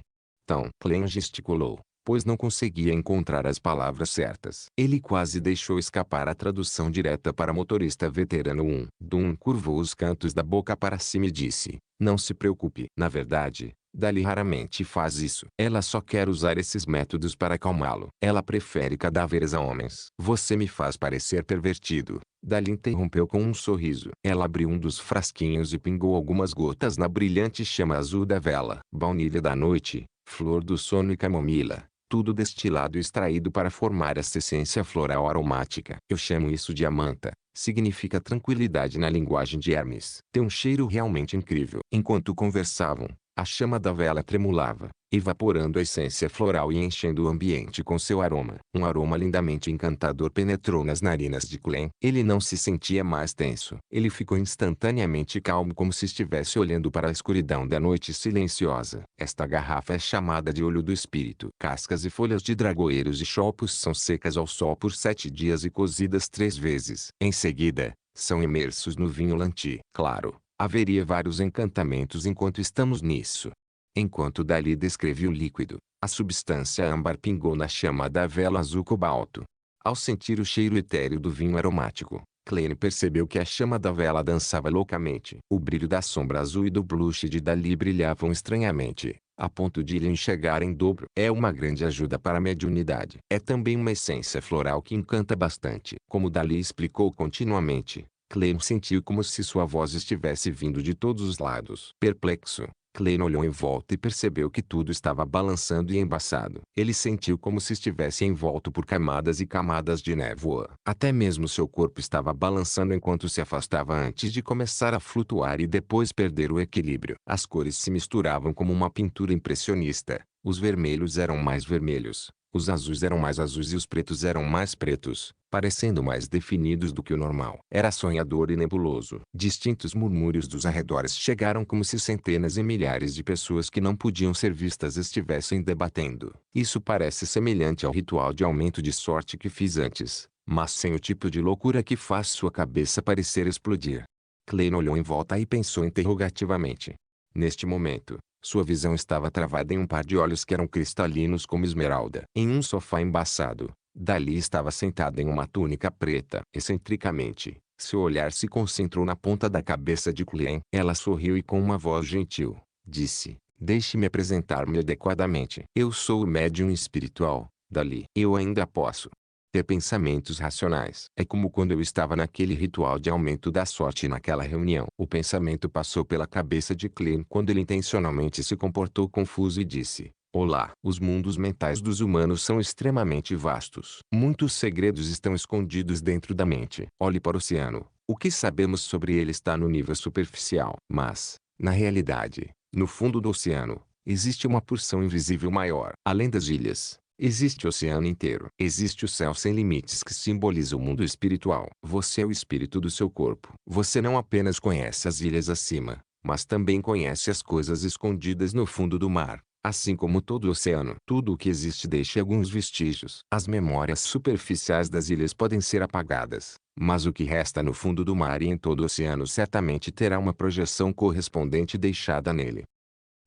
Clem gesticulou, pois não conseguia encontrar as palavras certas. Ele quase deixou escapar a tradução direta para motorista veterano 1. Dun curvou os cantos da boca para cima e disse: não se preocupe. Na verdade, Dali raramente faz isso. Ela só quer usar esses métodos para acalmá-lo. Ela prefere cadáveres a homens. Você me faz parecer pervertido. Dali interrompeu com um sorriso. Ela abriu um dos frasquinhos e pingou algumas gotas na brilhante chama azul da vela. Baunilha da noite, flor do sono e camomila. Tudo destilado e extraído para formar essa essência floral aromática. Eu chamo isso de amanta. Significa tranquilidade na linguagem de Hermes. Tem um cheiro realmente incrível. Enquanto conversavam, a chama da vela tremulava, evaporando a essência floral e enchendo o ambiente com seu aroma. Um aroma lindamente encantador penetrou nas narinas de Clem. Ele não se sentia mais tenso. Ele ficou instantaneamente calmo como se estivesse olhando para a escuridão da noite silenciosa. Esta garrafa é chamada de olho do espírito. Cascas e folhas de dragoeiros e chopos são secas ao sol por 7 dias e cozidas 3 vezes. Em seguida, São imersos no vinho Lanti. Claro, haveria vários encantamentos enquanto estamos nisso. Enquanto Dali descrevia o líquido, a substância âmbar pingou na chama da vela azul cobalto. Ao sentir o cheiro etéreo do vinho aromático, Klein percebeu que a chama da vela dançava loucamente. O brilho da sombra azul e do blush de Dali brilhavam estranhamente, a ponto de lhe enxergar em dobro. É uma grande ajuda para a mediunidade. É também uma essência floral que encanta bastante. Como Dali explicou continuamente, Klein sentiu como se sua voz estivesse vindo de todos os lados. Perplexo, Klein olhou em volta e percebeu que tudo estava balançando e embaçado. Ele sentiu como se estivesse envolto por camadas e camadas de névoa. Até mesmo seu corpo estava balançando enquanto se afastava antes de começar a flutuar e depois perder o equilíbrio. As cores se misturavam como uma pintura impressionista. Os vermelhos eram mais vermelhos, os azuis eram mais azuis e os pretos eram mais pretos, parecendo mais definidos do que o normal. Era sonhador e nebuloso. Distintos murmúrios dos arredores chegaram como se centenas e milhares de pessoas que não podiam ser vistas estivessem debatendo. Isso parece semelhante ao ritual de aumento de sorte que fiz antes, mas sem o tipo de loucura que faz sua cabeça parecer explodir. Klein olhou em volta e pensou interrogativamente. Neste momento, sua visão estava travada em um par de olhos que eram cristalinos como esmeralda. Em um sofá embaçado, Dali estava sentada em uma túnica preta. Excentricamente, seu olhar se concentrou na ponta da cabeça de Klein. Ela sorriu e com uma voz gentil, disse: "Deixe-me apresentar-me adequadamente. Eu sou o médium espiritual, Dali. Eu ainda posso ter pensamentos racionais. É como quando eu estava naquele ritual de aumento da sorte naquela reunião." O pensamento passou pela cabeça de Klein quando ele intencionalmente se comportou confuso e disse: "Olá." Os mundos mentais dos humanos são extremamente vastos. Muitos segredos estão escondidos dentro da mente. Olhe para o oceano. O que sabemos sobre ele está no nível superficial. Mas, na realidade, no fundo do oceano, existe uma porção invisível maior. Além das ilhas, existe o oceano inteiro. Existe o céu sem limites que simboliza o mundo espiritual. Você é o espírito do seu corpo. Você não apenas conhece as ilhas acima, mas também conhece as coisas escondidas no fundo do mar. Assim como todo o oceano, tudo o que existe deixa alguns vestígios. As memórias superficiais das ilhas podem ser apagadas, mas o que resta no fundo do mar e em todo o oceano certamente terá uma projeção correspondente deixada nele.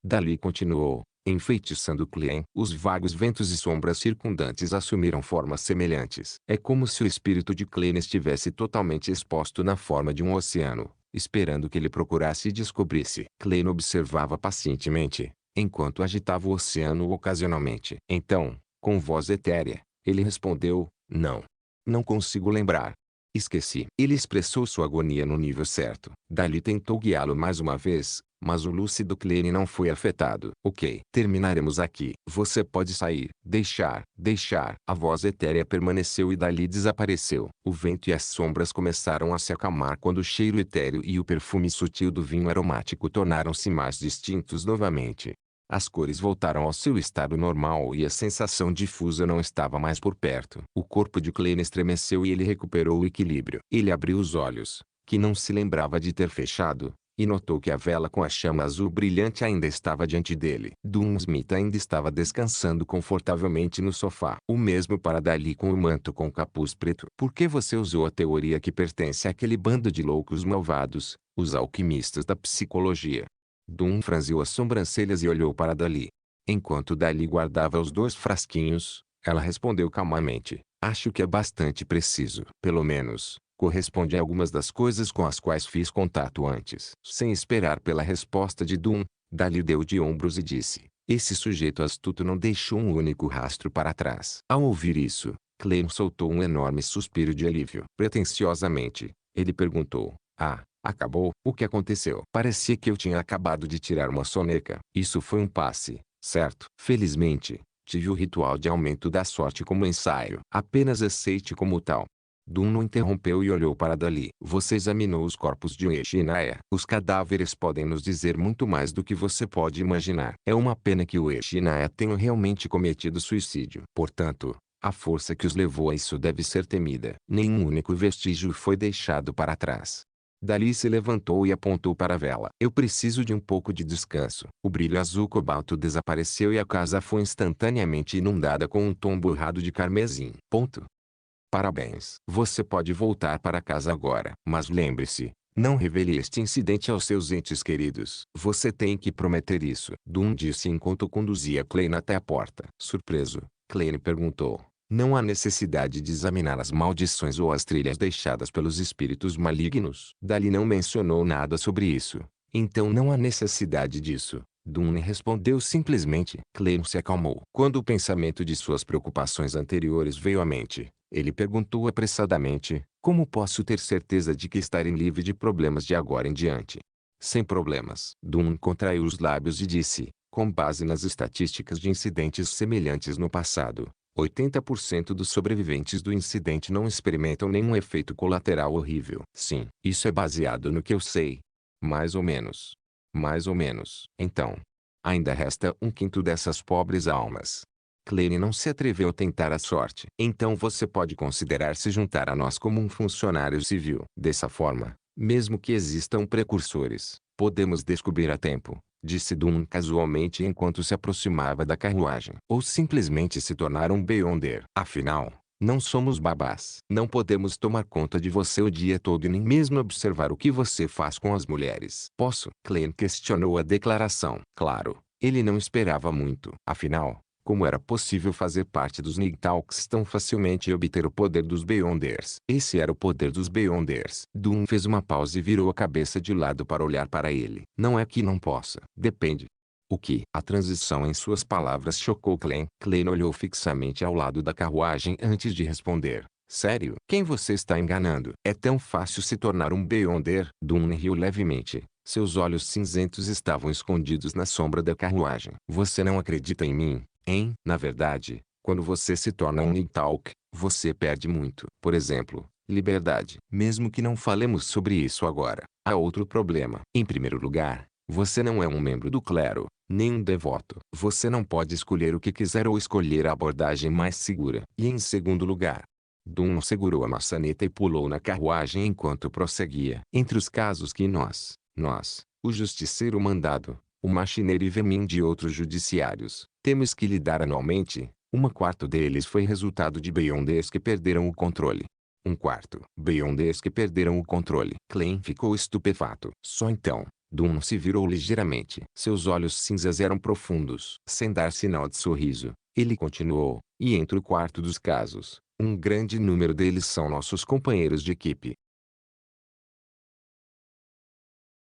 Dali continuou, enfeitiçando Klein. Os vagos ventos e sombras circundantes assumiram formas semelhantes. É como se o espírito de Klein estivesse totalmente exposto na forma de um oceano, esperando que ele procurasse e descobrisse. Klein observava pacientemente, enquanto agitava o oceano ocasionalmente. Então, com voz etérea, ele respondeu: "Não. Não consigo lembrar. Esqueci." Ele expressou sua agonia no nível certo. Dali tentou guiá-lo mais uma vez, mas o lúcido Klein não foi afetado. "Ok, terminaremos aqui. Você pode sair." Deixar." A voz etérea permaneceu e Dali desapareceu. O vento e as sombras começaram a se acalmar quando o cheiro etéreo e o perfume sutil do vinho aromático tornaram-se mais distintos novamente. As cores voltaram ao seu estado normal e a sensação difusa não estava mais por perto. O corpo de Klein estremeceu e ele recuperou o equilíbrio. Ele abriu os olhos, que não se lembrava de ter fechado, e notou que a vela com a chama azul brilhante ainda estava diante dele. Smith ainda estava descansando confortavelmente no sofá. O mesmo para Dali com o manto com capuz preto. "Por que você usou a teoria que pertence àquele bando de loucos malvados, os alquimistas da psicologia?" Franziu as sobrancelhas e olhou para Dali. Enquanto Dali guardava os dois frasquinhos, ela respondeu calmamente: "Acho que é bastante preciso. Pelo menos, corresponde a algumas das coisas com as quais fiz contato antes." Sem esperar pela resposta de Dali deu de ombros e disse: "Esse sujeito astuto não deixou um único rastro para trás." Ao ouvir isso, Klein soltou um enorme suspiro de alívio. Pretensiosamente, ele perguntou: "Ah, acabou? O que aconteceu?" "Parecia que eu tinha acabado de tirar uma soneca." "Isso foi um passe, certo?" "Felizmente, tive o ritual de aumento da sorte como ensaio." "Apenas aceite como tal." Não interrompeu e olhou para Dali. "Você examinou os corpos de Ueshi e Naya. Os cadáveres podem nos dizer muito mais do que você pode imaginar. É uma pena que Ueshi e Naya tenham realmente cometido suicídio. Portanto, a força que os levou a isso deve ser temida. Nenhum único vestígio foi deixado para trás." Dali se levantou e apontou para a vela. "Eu preciso de um pouco de descanso." O brilho azul cobalto desapareceu e a casa foi instantaneamente inundada com um tom borrado de carmesim. Parabéns. Você pode voltar para casa agora. Mas lembre-se, não revele este incidente aos seus entes queridos. Você tem que prometer isso. Doom disse enquanto conduzia Klein até a porta. Surpreso, Klein perguntou. Não há necessidade de examinar as maldições ou as trilhas deixadas pelos espíritos malignos. Dali não mencionou nada sobre isso. Então não há necessidade disso. Dunne respondeu simplesmente. Klein se acalmou. Quando o pensamento de suas preocupações anteriores veio à mente, ele perguntou apressadamente, como posso ter certeza de que estarei livre de problemas de agora em diante? Sem problemas. Dunne contraiu os lábios e disse, com base nas estatísticas de incidentes semelhantes no passado, 80% dos sobreviventes do incidente não experimentam nenhum efeito colateral horrível. Sim, isso é baseado no que eu sei. Mais ou menos. Mais ou menos. Então, ainda resta um quinto dessas pobres almas. Klein não se atreveu a tentar a sorte. Então você pode considerar se juntar a nós como um funcionário civil. Dessa forma, mesmo que existam precursores, podemos descobrir a tempo, disse Dunn casualmente enquanto se aproximava da carruagem. Ou simplesmente se tornar um Beyonder. Afinal, não somos babás. Não podemos tomar conta de você o dia todo e nem mesmo observar o que você faz com as mulheres. Posso? Klein questionou a declaração. Claro, ele não esperava muito. Afinal, como era possível fazer parte dos Nighthawks tão facilmente e obter o poder dos Beyonders? Esse era o poder dos Beyonders. Doom fez uma pausa e virou a cabeça de lado para olhar para ele. Não é que não possa. Depende. O que? A transição em suas palavras chocou Klein. Klein olhou fixamente ao lado da carruagem antes de responder. Sério? Quem você está enganando? É tão fácil se tornar um Beyonder? Doom riu levemente. Seus olhos cinzentos estavam escondidos na sombra da carruagem. Você não acredita em mim, hein? Na verdade, quando você se torna um Nighthawk, você perde muito. Por exemplo, liberdade. Mesmo que não falemos sobre isso agora, há outro problema. Em primeiro lugar, você não é um membro do clero, nem um devoto. Você não pode escolher o que quiser ou escolher a abordagem mais segura. E em segundo lugar, Doom segurou a maçaneta e pulou na carruagem enquanto prosseguia. Entre os casos que nós, o justiceiro mandado, o machineiro e Vemin de outros judiciários, temos que lidar anualmente, uma quarto deles foi resultado de Beyonders que perderam o controle. Um quarto. Beyonders que perderam o controle. Klein ficou estupefato. Só então, Doom se virou ligeiramente. Seus olhos cinzas eram profundos. Sem dar sinal de sorriso, ele continuou, e entre o quarto dos casos, um grande número deles são nossos companheiros de equipe.